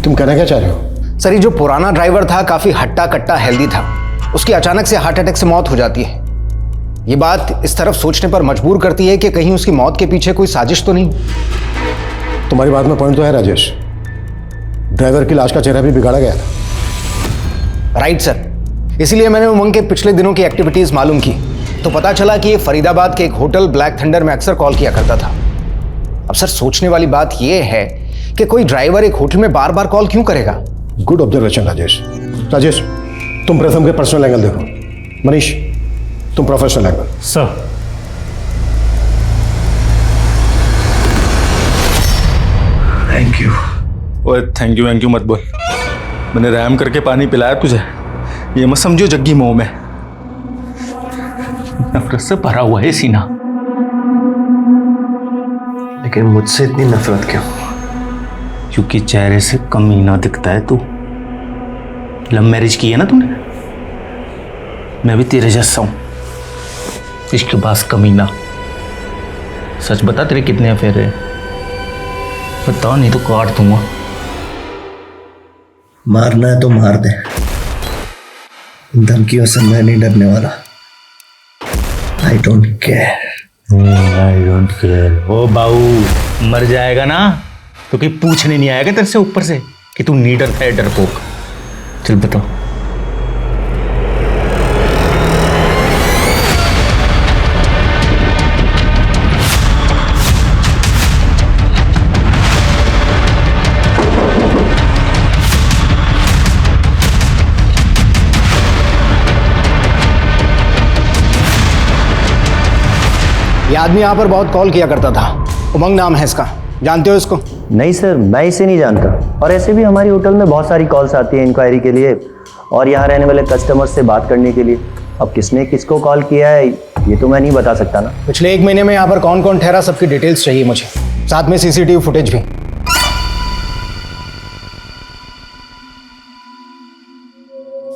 Speaker 11: तुम कहना क्या चाह रहे हो?
Speaker 13: सर, ये जो पुराना ड्राइवर था काफी हट्टा कट्टा हेल्दी था, उसकी अचानक से हार्ट अटैक से मौत हो जाती है। ये बात इस तरफ सोचने पर मजबूर करती है कि कहीं उसकी मौत के पीछे कोई साजिश तो नहीं।
Speaker 11: तुम्हारी बात में पॉइंट तो है राजेश। ड्राइवर की लाश का चेहरा भी बिगाड़ा गया था।
Speaker 13: राइट सर, इसलिए मैंने उमंग के पिछले दिनों की एक्टिविटीज मालूम की, तो पता चला कि ये फरीदाबाद के एक होटल ब्लैक थंडर में अक्सर कॉल किया करता था। अब सर, सोचने वाली बात यह है कि कोई ड्राइवर एक होटल में बार बार कॉल क्यों करेगा?
Speaker 11: Good observation Rajesh. राजेश, तुम प्रथम के पर्सनल एंगल देखो। मनीष, तुम professional angle.
Speaker 4: Sir,
Speaker 1: thank you. ओए थैंक यू मत बोल। मैंने रैम करके पानी पिलाया तुझे, ये मत समझो जग्गी मोह में। नफरत से भरा हुआ है सीना।
Speaker 11: लेकिन मुझसे इतनी नफरत क्यों?
Speaker 1: क्योंकि चेहरे से कमीना दिखता है तू। लव मैरिज की है ना तूने, मैं भी तेरे जैसा हूं। इसके पास कमीना। सच बता, तेरे कितने अफेयर है? बता, नहीं तो काट दूंगा।
Speaker 6: मारना है तो मार दे, धमकियों से मैं नहीं डरने वाला। I don't care.
Speaker 1: ओ बाऊ, मर जाएगा ना तो कि पूछने नहीं आएगा तेरे से ऊपर से कि तू नीडर था डरपोक। चल बताओ।
Speaker 13: ये आदमी यहाँ पर बहुत कॉल किया करता था, उमंग नाम है इसका, जानते हो इसको?
Speaker 6: नहीं सर, मैं इसे नहीं जानता। और ऐसे भी हमारी होटल में बहुत सारी कॉल्स आती हैं इंक्वायरी के लिए और यहाँ रहने वाले कस्टमर्स से बात करने के लिए। अब किसने किसको कॉल किया है ये तो मैं नहीं बता सकता ना।
Speaker 13: पिछले 1 महीने में यहाँ पर कौन कौन ठहरा, सबकी डिटेल्स चाहिए मुझे, साथ में सीसीटीवी फुटेज भी।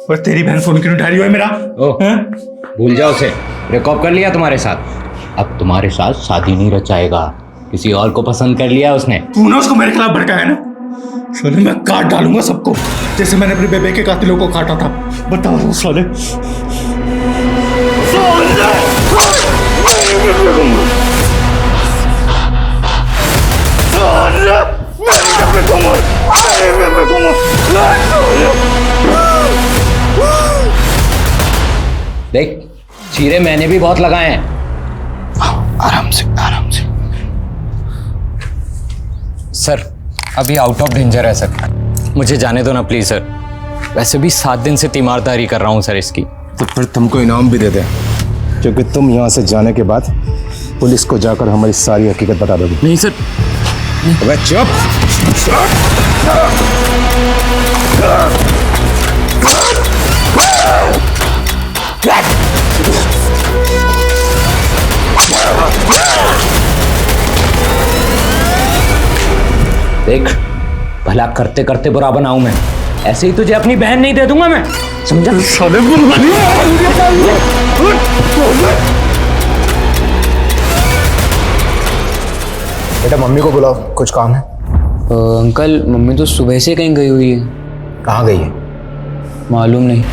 Speaker 1: और तेरी बहन फोन क्यों उठा रही है मेरा?
Speaker 18: भूल जाओ उसे, ब्रेकअप कर लिया तुम्हारे साथ, अब तुम्हारे साथ शादी नहीं रचाएगा, किसी और को पसंद कर लिया उसने।
Speaker 1: तूने उसको मेरे खिलाफ भड़काया ना, साले मैं काट डालूंगा सबको, जैसे मैंने अपने बेबे के कातिलों को काटा था। बताओ साले।
Speaker 18: देख, चीरे मैंने भी बहुत लगाए हैं।
Speaker 13: आराम से आराम से।
Speaker 18: सर, अभी आउट ऑफ डेंजर है सर, मुझे जाने दो ना प्लीज सर। वैसे भी 7 दिन से तीमारदारी कर रहा हूँ सर इसकी।
Speaker 1: तो फिर तुमको इनाम भी दे दे।
Speaker 13: क्योंकि तुम यहाँ से जाने के बाद पुलिस को जाकर हमारी सारी हकीकत बता दोगे।
Speaker 2: नहीं सर।
Speaker 13: अबे चुप।
Speaker 18: देख, भला करते करते बुरा बनाऊं मैं, ऐसे ही तुझे अपनी बहन नहीं दे दूंगा मैं, समझा?
Speaker 13: बेटा मम्मी को बुलाओ, कुछ काम है।
Speaker 18: अंकल, मम्मी तो सुबह से कहीं गई हुई है।
Speaker 13: कहाँ गई है?
Speaker 18: मालूम नहीं।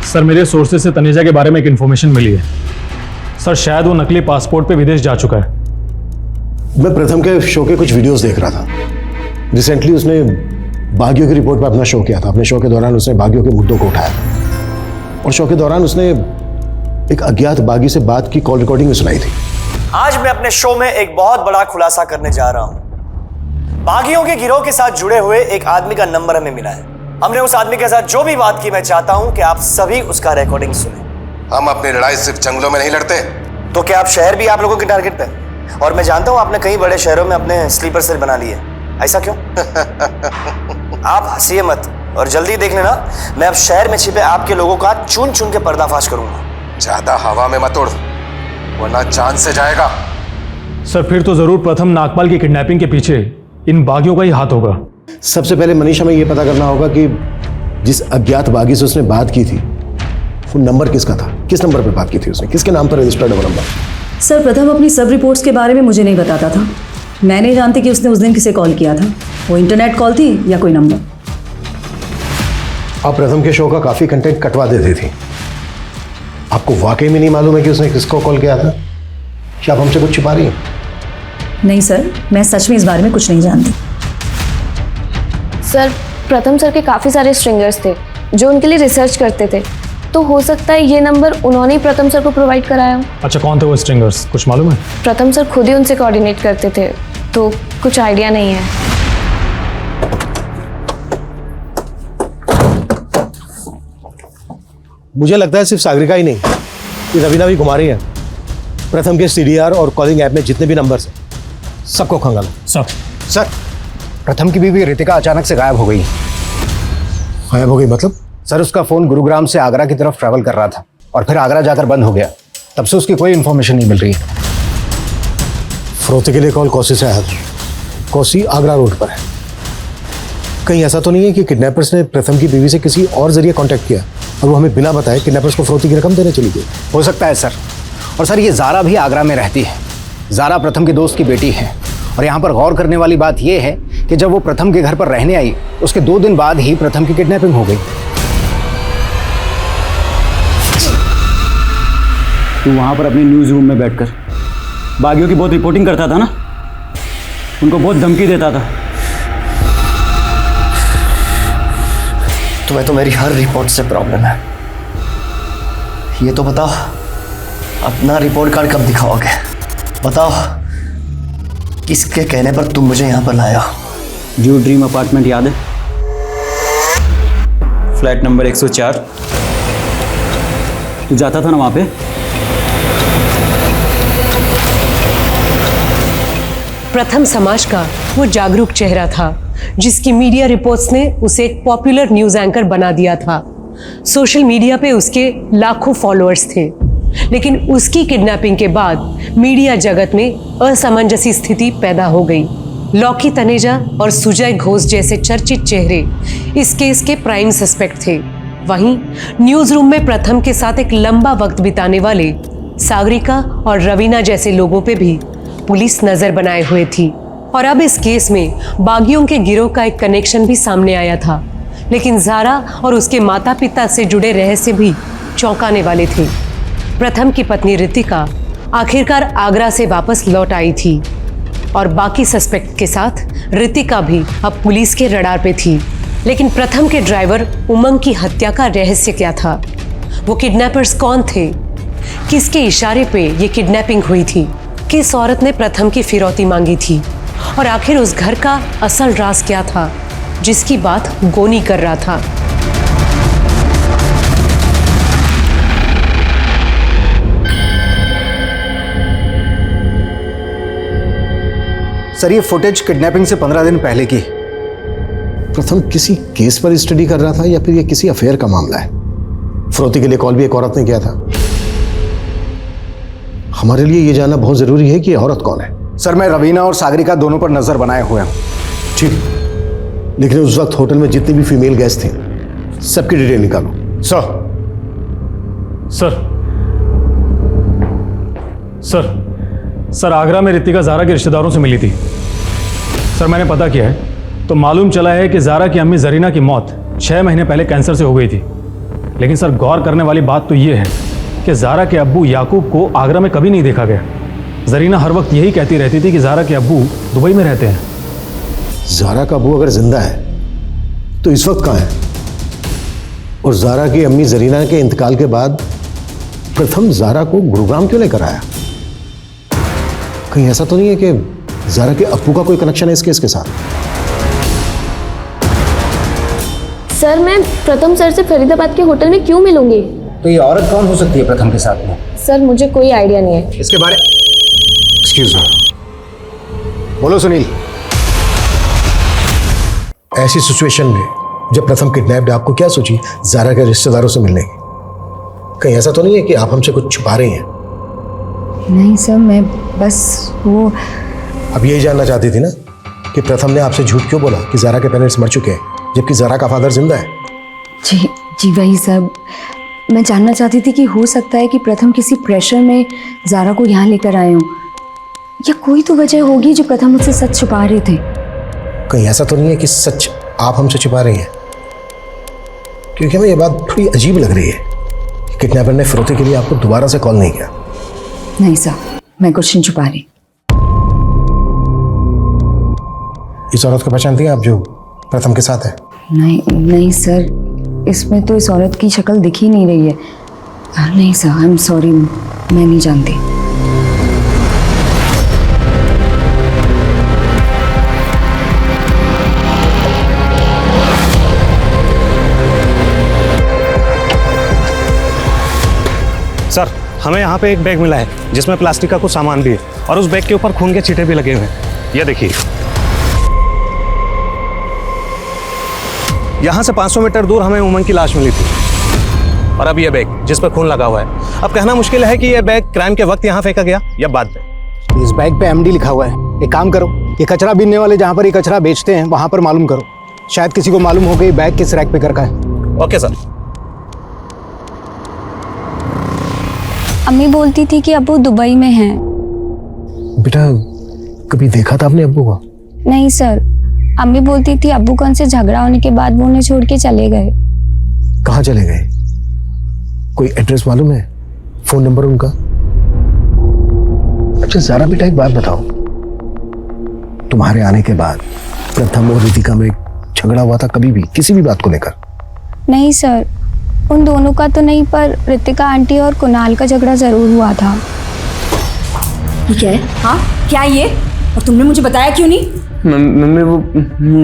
Speaker 4: सर, मेरे सोर्सेज से तनेजा के बारे में एक इन्फॉर्मेशन मिली है। सर, शायद वो नकली पासपोर्ट पे विदेश जा चुका है।
Speaker 11: मैं प्रथम के शो के कुछ वीडियोस देख रहा था। रिसेंटली उसने बागियों की रिपोर्ट पर अपना शो किया था। अपने शो के दौरान उसने बागियों के मुद्दों को उठाया और शो के दौरान उसने एक अज्ञात बागी से बात की कॉल रिकॉर्डिंग सुनाई थी।
Speaker 6: आज मैं अपने शो में एक बहुत बड़ा खुलासा करने जा रहा हूं। बागियों के गिरोह के साथ जुड़े हुए एक आदमी का नंबर हमें मिला है। हमने उस आदमी के साथ जो भी बात की, मैं चाहता हूं कि आप सभी उसका रिकॉर्डिंग सुने।
Speaker 9: हम अपनी लड़ाई सिर्फ जंगलों में नहीं लड़ते।
Speaker 6: तो क्या आप शहर भी आप लोगों के टारगेट पे? और मैं जानता हूं आपने कई बड़े शहरों में अपने स्लीपर सेल बना लिए, ऐसा क्यों? आप हंसिए मत और जल्दी देख लेना, मैं अब शहर में छिपे आपके लोगों का चुन चुन के पर्दाफाश करूंगा।
Speaker 9: ज्यादा हवा में मत उड़, वरना चांद से जाएगा।
Speaker 4: सर, फिर तो जरूर प्रथम नागपाल की किडनैपिंग के पीछे इन बागियों का ही हाथ होगा।
Speaker 11: सबसे पहले मनीषा में यह पता करना होगा कि जिस अज्ञात बागी से उसने बात की थी वो नंबर किसका था, किस नंबर पर बात की थी उसने, किसके नाम पर रजिस्टर्ड है वो नंबर।
Speaker 14: सर, प्रथम अपनी सब रिपोर्ट्स के बारे में मुझे नहीं बताता था। मैं नहीं जानती कि उसने उस दिन किसे कॉल किया था। वो इंटरनेट कॉल थी या कोई नंबर।
Speaker 11: आप प्रथम के शो का काफी कंटेंट कटवा देती थी। आपको वाकई में नहीं मालूम है कि उसने किसको कॉल किया था? क्या आप हमसे कुछ छिपा रही हैं?
Speaker 14: नहीं सर, मैं सच में इस बारे में कुछ नहीं जानती।
Speaker 17: सर, प्रथम सर के काफ़ी सारे स्ट्रिंगर्स थे जो उनके लिए रिसर्च करते थे, तो हो सकता है ये नंबर उन्होंने ही प्रथम सर को प्रोवाइड कराया हो।
Speaker 4: अच्छा, कौन थे वो स्ट्रिंगर्स, कुछ मालूम है?
Speaker 17: प्रथम सर खुद ही उनसे कोऑर्डिनेट करते थे, तो कुछ आइडिया नहीं है।
Speaker 11: मुझे लगता है सिर्फ सागरिका ही नहीं, ये रवीना भी घुमा रही है। प्रथम के CDR और कॉलिंग ऐप में जितने भी नंबर्स हैं सबको खंगालो।
Speaker 13: सर, प्रथम की बीवी रितिका अचानक से गायब हो गई।
Speaker 11: गायब हो गई मतलब?
Speaker 13: सर, उसका फोन गुरुग्राम से आगरा की तरफ ट्रैवल कर रहा था और फिर आगरा जाकर बंद हो गया। तब से उसकी कोई इन्फॉर्मेशन नहीं मिल रही है।
Speaker 11: फरोख्ती के लिए कॉल कौसी से आया था। कौसी आगरा रोड पर है। कहीं ऐसा तो नहीं है कि किडनैपर्स ने प्रथम की बीवी से किसी और जरिए कांटेक्ट किया और वो हमें बिना बताए किडनैपर्स को फरोख्ती की रकम देने चली गई?
Speaker 13: हो सकता है सर। और सर, ये ज़ारा भी आगरा में रहती है। ज़ारा प्रथम के दोस्त की बेटी है। और यहाँ पर गौर करने वाली बात यह है कि जब वो प्रथम के घर पर रहने आई, उसके 2 दिन बाद ही प्रथम की किडनैपिंग हो गई।
Speaker 7: तू वहाँ पर अपने न्यूज़ रूम में बैठकर बागियों की बहुत रिपोर्टिंग करता था ना, उनको बहुत धमकी देता था।
Speaker 6: तुम्हें तो मेरी हर रिपोर्ट से प्रॉब्लम है। ये तो बताओ, अपना रिपोर्ट कार्ड कब दिखाओगे? बताओ, किसके कहने पर तुम मुझे यहाँ पर लाया?
Speaker 7: जो ड्रीम अपार्टमेंट याद है? Flat number 104। तू जाता था ना वहाँ पे?
Speaker 5: प्रथम समाज का वो जागरूक चेहरा था जिसकी मीडिया रिपोर्ट्स ने उसे एक पॉपुलर न्यूज़ एंकर बना दिया था। सोशल मीडिया पे उसके लाखों फॉलोअर्स थे, लेकिन उसकी किडनैपिंग के बाद मीडिया जगत में असमंजसी स्थिति पैदा हो गई। लौकी तनेजा और सुजय घोष जैसे चर्चित चेहरे इस केस के प्राइम सस्पेक्ट थे। वहीं न्यूज रूम में प्रथम के साथ एक लंबा वक्त बिताने वाले सागरिका और रवीना जैसे लोगों पे भी पुलिस नजर बनाए हुए थी। और अब इस केस में बागियों के गिरोह का एक कनेक्शन भी सामने आया था, लेकिन ज़ारा और उसके माता पिता से जुड़े रहस्य भी चौंकाने वाले थे। प्रथम की पत्नी रितिका आखिरकार आगरा से वापस लौट आई थी और बाकी सस्पेक्ट के साथ रितिका भी अब पुलिस के रडार पे थी। लेकिन प्रथम के ड्राइवर उमंग की हत्या का रहस्य क्या था? वो किडनैपर्स कौन थे? किसके इशारे पे ये किडनैपिंग हुई थी? कि इस औरत ने प्रथम की फिरौती मांगी थी और आखिर उस घर का असल राज क्या था जिसकी बात गोनी कर रहा था।
Speaker 13: सर, ये फुटेज किडनैपिंग से 15 दिन पहले की।
Speaker 11: प्रथम किसी केस पर स्टडी कर रहा था या फिर ये किसी अफेयर का मामला है? फिरौती के लिए कॉल भी एक औरत ने किया था। हमारे लिए ये जानना बहुत जरूरी है कि ये औरत कौन है।
Speaker 13: सर, मैं रवीना और सागरिका दोनों पर नजर बनाए हुए हूं।
Speaker 11: ठीक, लेकिन उस वक्त होटल में जितनी भी फीमेल गेस्ट थे सबकी डिटेल निकालो।
Speaker 4: सर आगरा में रितिका ज़ारा के रिश्तेदारों से मिली थी। सर मैंने पता किया है तो मालूम चला है कि ज़ारा की अम्मी जरीना की मौत 6 महीने पहले कैंसर से हो गई थी। लेकिन सर गौर करने वाली बात तो ये है कि ज़ारा के अब्बू याकूब को आगरा में कभी नहीं देखा गया। जरीना हर वक्त यही कहती रहती थी कि ज़ारा के अब्बू दुबई में रहते हैं।
Speaker 11: ज़ारा का अब्बू अगर जिंदा है तो इस वक्त कहाँ है? और ज़ारा की अम्मी जरीना के इंतकाल के बाद प्रथम ज़ारा को गुरुग्राम क्यों लेकर आया? कहीं ऐसा तो नहीं है कि ज़ारा के अब्बू का कोई कनेक्शन है इस केस के साथ?
Speaker 17: सर, मैं प्रथम सर से फरीदाबाद के होटल में क्यों मिलूंगी?
Speaker 13: तो ये औरत कौन हो सकती है प्रथम के साथ में?
Speaker 17: सर, मुझे कोई आइडिया नहीं है
Speaker 13: इसके बारे। एक्सक्यूज मी, बोलो सुनील।
Speaker 11: ऐसी सिचुएशन में जब प्रथम किडनैप्ड, आपको क्या सोची ज़ारा के रिश्तेदारों से मिलने की? कहीं ऐसा तो नहीं है कि आप हमसे कुछ छुपा रही हैं?
Speaker 14: नहीं सर, मैं बस वो।
Speaker 11: अब यही जानना चाहती थी ना कि प्रथम ने आपसे झूठ क्यों बोला कि ज़ारा के पेरेंट्स मर चुके हैं जबकि ज़ारा का फादर जिंदा है?
Speaker 14: जी वही सर, मैं जानना चाहती थी कि हो सकता है कि प्रथम किसी प्रेशर में ज़ारा को यहाँ लेकर आए हों, या कोई तो वजह होगी जो प्रथम मुझसे सच छुपा रहे थे।
Speaker 11: कहीं ऐसा तो नहीं है कि सच आप हमसे छुपा रही हैं? क्योंकि हमें यह बात थोड़ी अजीब लग रही है कि किडनैपर ने फिरौती के लिए आपको दोबारा से कॉल नहीं किया।
Speaker 14: नहीं सर, मैं कुछ नहीं छुपा रही।
Speaker 11: इस औरत को पहचानती हैं आप जो प्रथम के साथ है?
Speaker 14: नहीं सर, इसमें तो इस औरत की शक्ल दिख ही नहीं रही है। नहीं सर, आई एम सॉरी, मैं नहीं जानती।
Speaker 3: सर, हमें यहाँ पे एक बैग मिला है जिसमें प्लास्टिक का कुछ सामान भी है और उस बैग के ऊपर खून के छींटे भी लगे हुए हैं। ये देखिए, यहाँ से 500 मीटर दूर हमें उमंग की लाश मिली थी और अब ये बैग जिस पर खून लगा हुआ है। अब कहना मुश्किल है कि ये बैग क्राइम के वक्त यहाँ फेंका गया या बाद में।
Speaker 13: इस बैग पे एमडी लिखा हुआ है। एक काम करो, ये कचरा बीनने वाले जहाँ पर ये कचरा बेचते हैं वहाँ पर मालूम करो, शायद किसी को मालूम हो गई बैग किस रैक पे कर का है।
Speaker 3: Okay sir.
Speaker 16: अम्मी बोलती थी कि अब्बू दुबई में हैं।
Speaker 11: बेटा, कभी देखा था आपने अब्बू को?
Speaker 16: नहीं सर, अम्मी बोलती थी अब्बू का उनसे झगड़ा होने के बाद वो उन्हें छोड़ के चले गए।
Speaker 11: कहाँ चले गए? कोई एड्रेस मालूम है? फोन नंबर उनका? अच्छा ज़ारा बेटा, एक बात बताओ, तुम्हारे आने के बाद प्रथम और रितिका में झगड़ा हुआ था कभी भी किसी भी बात को लेकर?
Speaker 16: नहीं सर, उन दोनों का तो नहीं, पर रितिका आंटी और कुणाल का झगड़ा जरूर हुआ था।
Speaker 8: क्या है? हाँ क्या ये? और तुमने मुझे बताया क्यों नहीं?
Speaker 18: मम्मी वो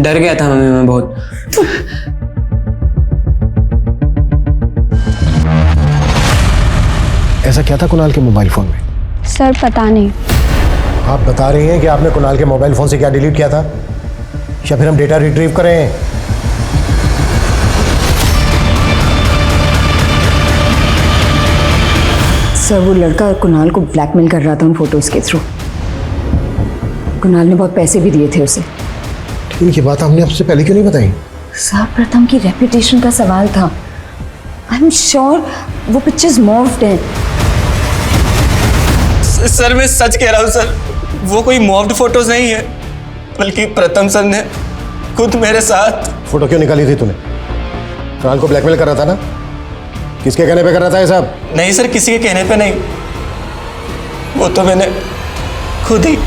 Speaker 18: डर गया था मम्मी, मैं बहुत।
Speaker 11: ऐसा क्या था कुणाल के मोबाइल फोन में?
Speaker 16: सर पता नहीं।
Speaker 11: आप बता रही हैं कि आपने कुणाल के मोबाइल फोन से क्या डिलीट किया था, या फिर हम डेटा रिट्रीव करें?
Speaker 14: सर वो लड़का कुणाल को ब्लैकमेल कर रहा था उन फोटोज के थ्रू। कुणाल ने बहुत पैसे भी दिए थे उसे।
Speaker 11: लेकिन ये बात हमने आपसे पहले क्यों नहीं बताई?
Speaker 14: सर प्रथम की रेपुटेशन का सवाल था। आई एम श्योर वो पिक्चर्स मॉर्फ्ड हैं।
Speaker 10: सर मैं सच कह रहा हूँ सर, वो कोई मॉर्फ्ड फोटोज नहीं है, बल्कि प्रथम सर ने खुद मेरे साथ।
Speaker 11: फोटो क्यों निकाली थी तूने? कुणाल को ब्लैकमेल कर रहा था ना? किसके कहने पे कर रहा था ये सब?
Speaker 10: नहीं सर, किसी के कहने पे नहीं, वो तो मैंने खुद ही।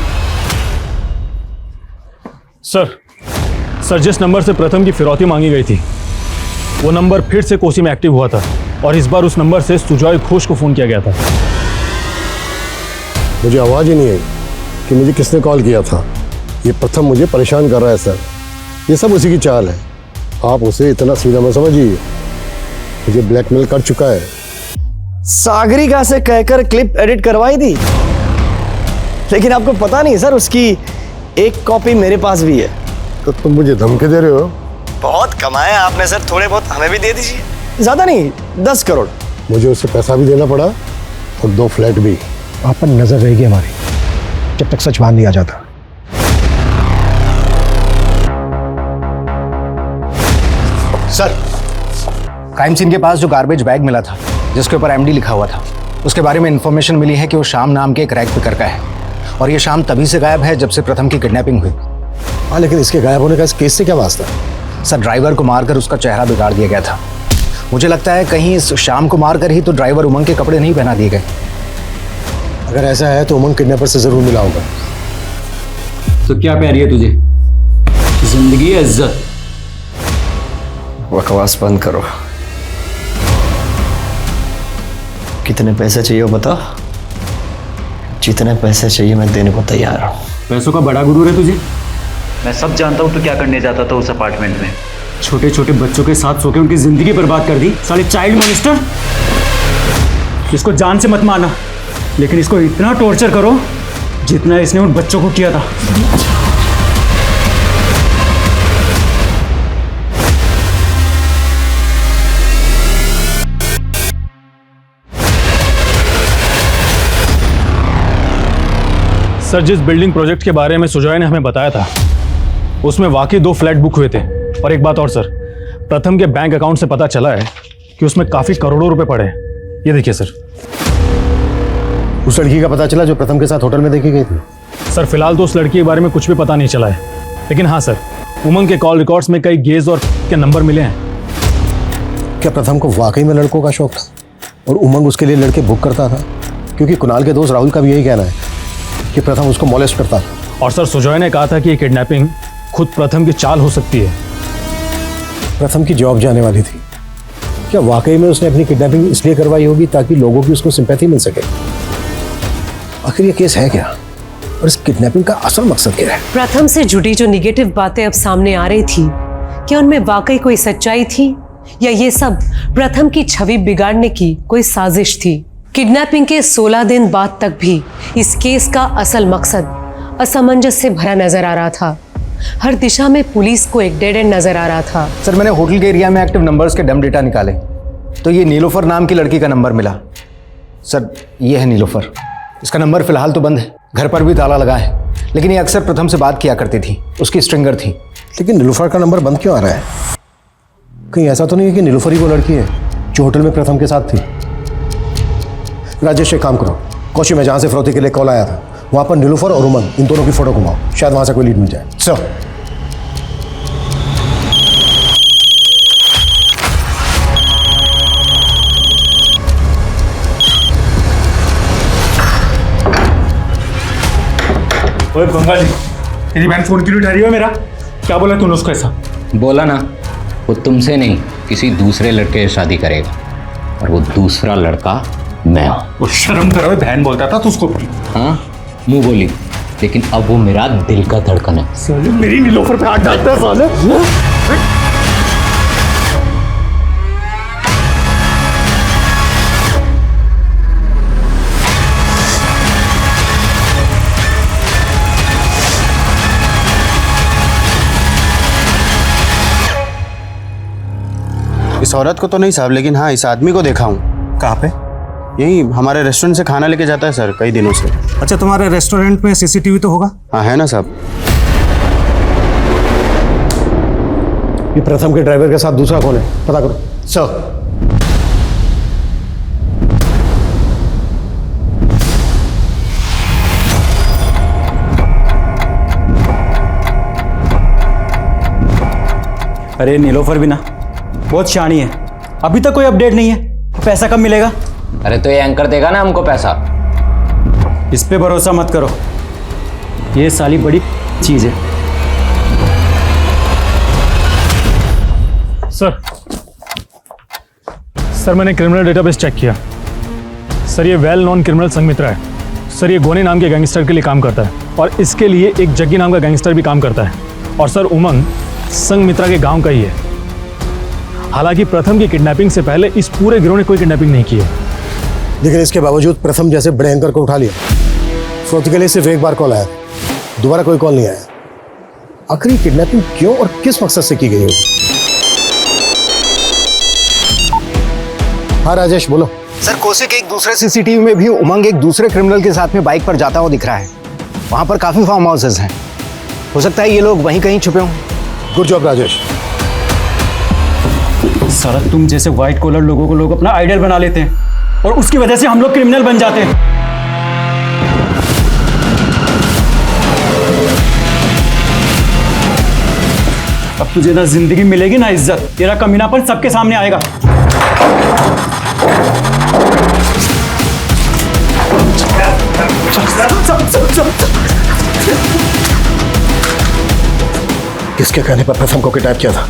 Speaker 4: सर जिस नंबर से प्रथम की फिरौती मांगी गई थी वो नंबर फिर से कोसी में एक्टिव हुआ था और इस बार उस नंबर से सुजॉय घोष को फोन किया गया था।
Speaker 9: मुझे आवाज़ ही नहीं आई कि मुझे किसने कॉल किया था। ये प्रथम मुझे परेशान कर रहा है सर, ये सब उसी की चाल है। आप उसे इतना सीधा मत समझिए, मुझे ब्लैकमेल कर चुका है।
Speaker 6: सागरिका से कहकर क्लिप एडिट करवाई थी, लेकिन आपको पता नहीं सर, उसकी एक कॉपी मेरे पास भी है।
Speaker 9: तो तुम मुझे धमकी दे रहे हो?
Speaker 6: बहुत कमाया आपने सर, थोड़े बहुत हमें भी दे दीजिए। ज्यादा नहीं, 10 करोड़।
Speaker 9: मुझे उससे पैसा भी देना पड़ा और 2 फ्लैट भी।
Speaker 13: आप पर नजर रहेगी हमारी जब तक सच बाहर नहीं आ जाता। सर, क्राइम सीन के पास जो गार्बेज बैग मिला था जिसके ऊपर एमडी लिखा हुआ था, उसके बारे में इंफॉर्मेशन मिली है कि वो शाम नाम के एक रैक पिकर का है, और ये शाम तभी से गायब है जब से प्रथम की किडनैपिंग हुई।
Speaker 11: हाँ, लेकिन इसके गायब होने का इस केस से क्या वास्ता?
Speaker 13: सर, ड्राइवर को मारकर उसका चेहरा बिगाड़ दिया गया था। मुझे लगता है कहीं इस शाम को मारकर ही तो ड्राइवर उमंग के कपड़े नहीं पहना दिए गए।
Speaker 11: अगर ऐसा है तो उमंग किडनैपर से जरूर मिला होगा।
Speaker 7: तो क्या प्यारी है तुझे, जिंदगी या इज्जत?
Speaker 6: बकवास बंद करो। कितने पैसे चाहिए वो बता। जितने पैसे चाहिए मैं देने को तैयार हूँ।
Speaker 7: पैसों का बड़ा गुरूर है तुझे।
Speaker 19: मैं सब जानता हूँ तो क्या करने जाता था उस अपार्टमेंट में।
Speaker 7: छोटे छोटे बच्चों के साथ सो के उनकी जिंदगी बर्बाद कर दी, साले चाइल्ड मॉन्स्टर। इसको जान से मत मारना, लेकिन इसको इतना टॉर्चर करो जितना इसने उन बच्चों को किया था।
Speaker 4: सर, जिस बिल्डिंग प्रोजेक्ट के बारे में सुजॉय ने हमें बताया था उसमें वाकई 2 फ्लैट बुक हुए थे। और एक बात और सर, प्रथम के बैंक अकाउंट से पता चला है कि उसमें काफी करोड़ों रुपए पड़े हैं। ये देखिए सर।
Speaker 11: उस लड़की का पता चला जो प्रथम के साथ होटल में देखी गई थी?
Speaker 4: सर, फिलहाल तो उस लड़की के बारे में कुछ भी पता नहीं चला है, लेकिन हाँ सर, उमंग के कॉल रिकॉर्ड्स में कई गेज और के नंबर मिले हैं।
Speaker 11: क्या प्रथम को वाकई में लड़कों का शौक था और उमंग उसके लिए लड़के बुक करता था? क्योंकि कुणाल के दोस्त राहुल का भी यही कहना है कि प्रथम उसको मॉलेस्ट करता था।
Speaker 4: और सर, सुजॉय ने कहा था कि ये किडनैपिंग खुद प्रथम की चाल हो सकती है।
Speaker 11: प्रथम की जॉब जाने वाली थी, क्या वाकई में उसने अपनी किडनैपिंग इसलिए करवाई होगी ताकि लोगों की उसको सिंपैथी मिल सके? आखिर ये केस है क्या और इस किडनैपिंग का असल मकसद क्या है?
Speaker 5: प्रथम से जुड़ी जो निगेटिव बातें अब सामने आ रही थी, क्या उनमें वाकई कोई सच्चाई थी या ये सब प्रथम की छवि बिगाड़ने की कोई साजिश थी? किडनैपिंग के 16 दिन बाद तक भी इस केस का असल मकसद असमंजस से भरा नजर आ रहा था। हर दिशा में पुलिस को एक डेड एंड नजर आ रहा था।
Speaker 13: सर, मैंने होटल के एरिया में एक्टिव नंबर्स के डम डेटा निकाले तो ये नीलोफर नाम की लड़की का नंबर मिला। सर, ये है नीलोफर। इसका नंबर फिलहाल तो बंद है, घर पर भी ताला लगा है, लेकिन ये अक्सर प्रथम से बात किया करती थी, उसकी स्ट्रिंगर थी।
Speaker 11: लेकिन नीलोफर का नंबर बंद क्यों आ रहा है? कहीं ऐसा तो नहीं है कि नीलोफर ही वो लड़की है जो होटल में प्रथम के साथ थी? राजेश, एक काम करो, कौशी में जहाँ से फिरौती के लिए कॉल आया था वहाँ पर नीलोफर और उमंग इन दोनों की फोटो घुमाओ, शायद वहाँ से कोई लीड मिल जाए। सर,
Speaker 4: ओए बंगाली, तेरी बहन फोन क्यों उठा रही है मेरा? क्या बोला तूने उसको ऐसा?
Speaker 18: बोला ना, वो तुमसे नहीं किसी दूसरे लड़के से शादी करेगा, और वो दूसरा लड़का मैं हूँ।
Speaker 4: वो शर्म करो, बहन बोलता था तू उसको।
Speaker 18: हाँ, मुंह बोली, लेकिन अब वो मेरा दिल का धड़कन है।
Speaker 4: साले मेरी नीलोफर पे हाथ डालता है साले।
Speaker 20: इस औरत को तो नहीं साहब, लेकिन हाँ इस आदमी को देखा हूँ।
Speaker 13: कहाँ पे?
Speaker 20: यही हमारे रेस्टोरेंट से खाना लेके जाता है सर, कई दिनों से।
Speaker 13: अच्छा, तुम्हारे रेस्टोरेंट में सीसीटीवी तो होगा?
Speaker 20: हाँ है ना साहब।
Speaker 11: ये प्रथम के ड्राइवर के साथ दूसरा कौन है, पता करो।
Speaker 6: सर,
Speaker 7: अरे नीलोफर भी ना बहुत शानी है, अभी तक कोई अपडेट नहीं है। पैसा कब मिलेगा?
Speaker 18: अरे तो ये एंकर देगा ना हमको पैसा।
Speaker 7: इस पे भरोसा मत करो, ये साली बड़ी चीज है।
Speaker 4: सर, मैंने क्रिमिनल डेटाबेस चेक किया। सर, ये वेल नॉन क्रिमिनल संघमित्रा है। सर ये गोनी नाम के गैंगस्टर के लिए काम करता है और इसके लिए एक जग्गी नाम का गैंगस्टर भी काम करता है। और सर उमंग संघमित्रा के गांव का ही है। हालांकि प्रथम की किडनैपिंग से पहले इस पूरे गिरोह ने कोई किडनैपिंग नहीं की है।
Speaker 11: लेकिन इसके बावजूद प्रथम जैसे बड़े एंकर को उठा लिया। फ्रौती के लिए सिर्फ एक बार कॉल आया, दोबारा कोई कॉल नहीं आया। आखिर किडनैपिंग क्यों और किस मकसद से की गई होगी? हाँ राजेश बोलो।
Speaker 13: सर कोसे के एक दूसरे सीसीटीवी में भी उमंग एक दूसरे क्रिमिनल के साथ में बाइक पर जाता हुआ दिख रहा है। वहां पर काफी फार्म हाउसेस हैं, हो सकता है ये लोग वहीं कहीं छुपे हों।
Speaker 11: Good job Rajesh.
Speaker 7: साला तुम जैसे व्हाइट कॉलर लोगों को लोग अपना आइडियल बना लेते हैं और उसकी वजह से हम लोग क्रिमिनल बन जाते हैं। अब तुझे ना जिंदगी मिलेगी ना इज्जत, तेरा कमीनापन सबके सामने आएगा।
Speaker 11: किसके कहने पर प्रथम को किडनैप किया था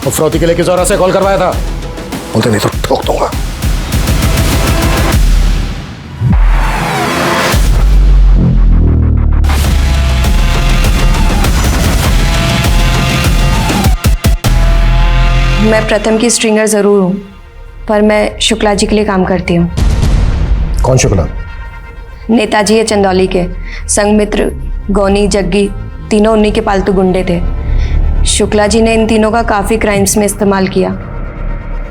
Speaker 11: और फ्रौती के लिए किस और से कॉल करवाया था? बोलते नहीं तो ठोक दूंगा।
Speaker 15: मैं प्रथम की स्ट्रिंगर ज़रूर हूँ, पर मैं शुक्ला जी के लिए काम करती हूँ।
Speaker 11: कौन शुक्ला?
Speaker 15: नेताजी है चंदौली के। संघमित्र, गौनी, जग्गी तीनों उन्हीं के पालतू गुंडे थे। शुक्ला जी ने इन तीनों का काफ़ी क्राइम्स में इस्तेमाल किया,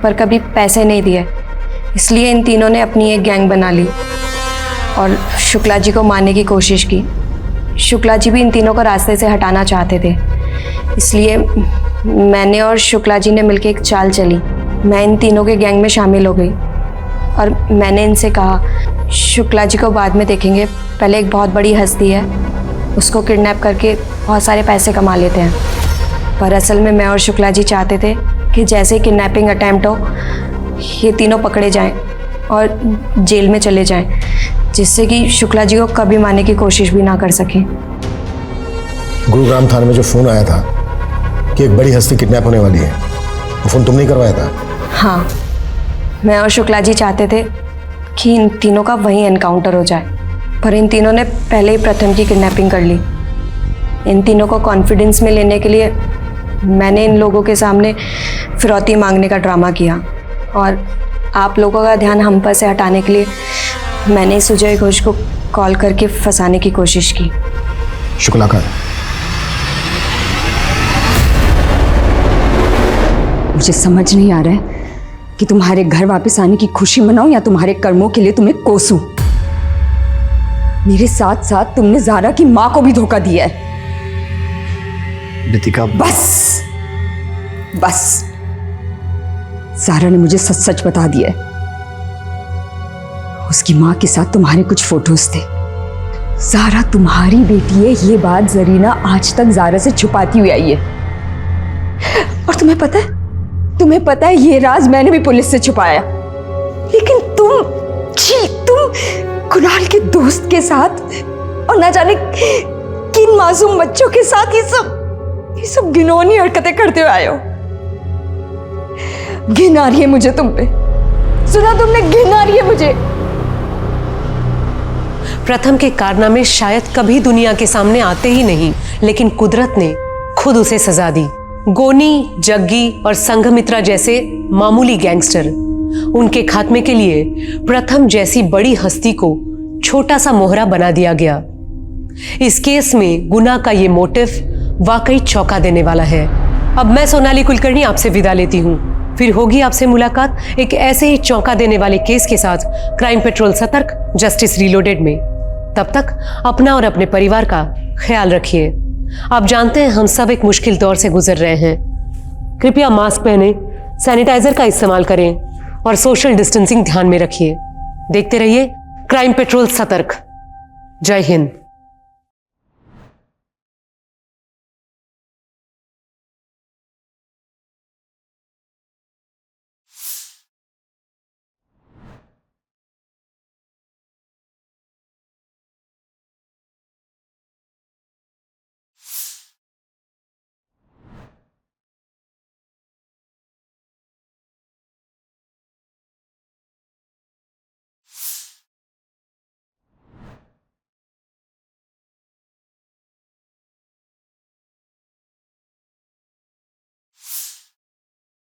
Speaker 15: पर कभी पैसे नहीं दिए। इसलिए इन तीनों ने अपनी एक गैंग बना ली और शुक्ला जी को मारने की कोशिश की। शुक्ला जी भी इन तीनों को रास्ते से हटाना चाहते थे, इसलिए मैंने और शुक्ला जी ने मिलकर एक चाल चली। मैं इन तीनों के गैंग में शामिल हो गई और मैंने इनसे कहा शुक्ला जी को बाद में देखेंगे, पहले एक बहुत बड़ी हस्ती है, उसको किडनैप करके बहुत सारे पैसे कमा लेते हैं। पर असल में मैं और शुक्ला जी चाहते थे कि जैसे ही किडनैपिंग अटैम्प्ट हो ये तीनों पकड़े जाएं और जेल में चले जाएं, जिससे कि शुक्ला जी को कभी मारने की कोशिश भी ना कर सकें।
Speaker 11: गुरुग्राम थाने में जो फोन आया था कि एक बड़ी हस्ती किडनैप होने वाली है, वो फोन तुमने ही करवाया था?
Speaker 15: हाँ, मैं और शुक्ला जी चाहते थे कि इन तीनों का वहीं एनकाउंटर हो जाए, पर इन तीनों ने पहले ही प्रथम की किडनैपिंग कर ली। इन तीनों को कॉन्फिडेंस में लेने के लिए मैंने इन लोगों के सामने फिरौती मांगने का ड्रामा किया और आप लोगों का ध्यान हम पर से हटाने के लिए मैंने सुजय घोष को कॉल करके फंसाने की कोशिश की।
Speaker 11: शुक्ला का
Speaker 8: मुझे समझ नहीं आ रहा है कि तुम्हारे घर वापस आने की खुशी मनाऊं या तुम्हारे कर्मों के लिए तुम्हें कोसूं। मेरे साथ साथ तुमने ज़ारा की मां को भी धोखा दिया है।
Speaker 11: रितिका
Speaker 8: बस बस, ज़ारा ने मुझे सच सच बता दिया है। उसकी मां के साथ तुम्हारे कुछ फोटोज थे। ज़ारा तुम्हारी बेटी है, ये बात जरीना आज तक ज़ारा से छुपाती हुई आई है। और तुम्हें पता है ये राज मैंने भी पुलिस से छुपाया, लेकिन तुम कुणाल के दोस्त के साथ और ना जाने किन मासूम बच्चों के साथ ये सब घिनौनी हरकतें करते हुए आए हो। घिन आ रही है मुझे तुम पे, सुना तुमने? घिन आ रही है मुझे।
Speaker 5: प्रथम के कारनामे शायद कभी दुनिया के सामने आते ही नहीं, लेकिन कुदरत ने खुद उसे सजा दी। गोनी, जग्गी और संघमित्रा जैसे मामूली गैंगस्टर, उनके खात्मे के लिए प्रथम जैसी बड़ी हस्ती को छोटा सा मोहरा बना दिया गया। इस केस में गुनाह का ये मोटिव वाकई चौंका देने वाला है। अब मैं सोनाली कुलकर्णी आपसे विदा लेती हूँ। फिर होगी आपसे मुलाकात एक ऐसे ही चौंका देने वाले केस के साथ क्राइम पेट्रोल सतर्क, जस्टिस रीलोडेड में। तब तक अपना और अपने परिवार का ख्याल रखिए। आप जानते हैं हम सब एक मुश्किल दौर से गुजर रहे हैं। कृपया मास्क पहने, सैनिटाइजर का इस्तेमाल करें और सोशल डिस्टेंसिंग ध्यान में रखिए। देखते रहिए क्राइम पेट्रोल सतर्क। जय हिंद।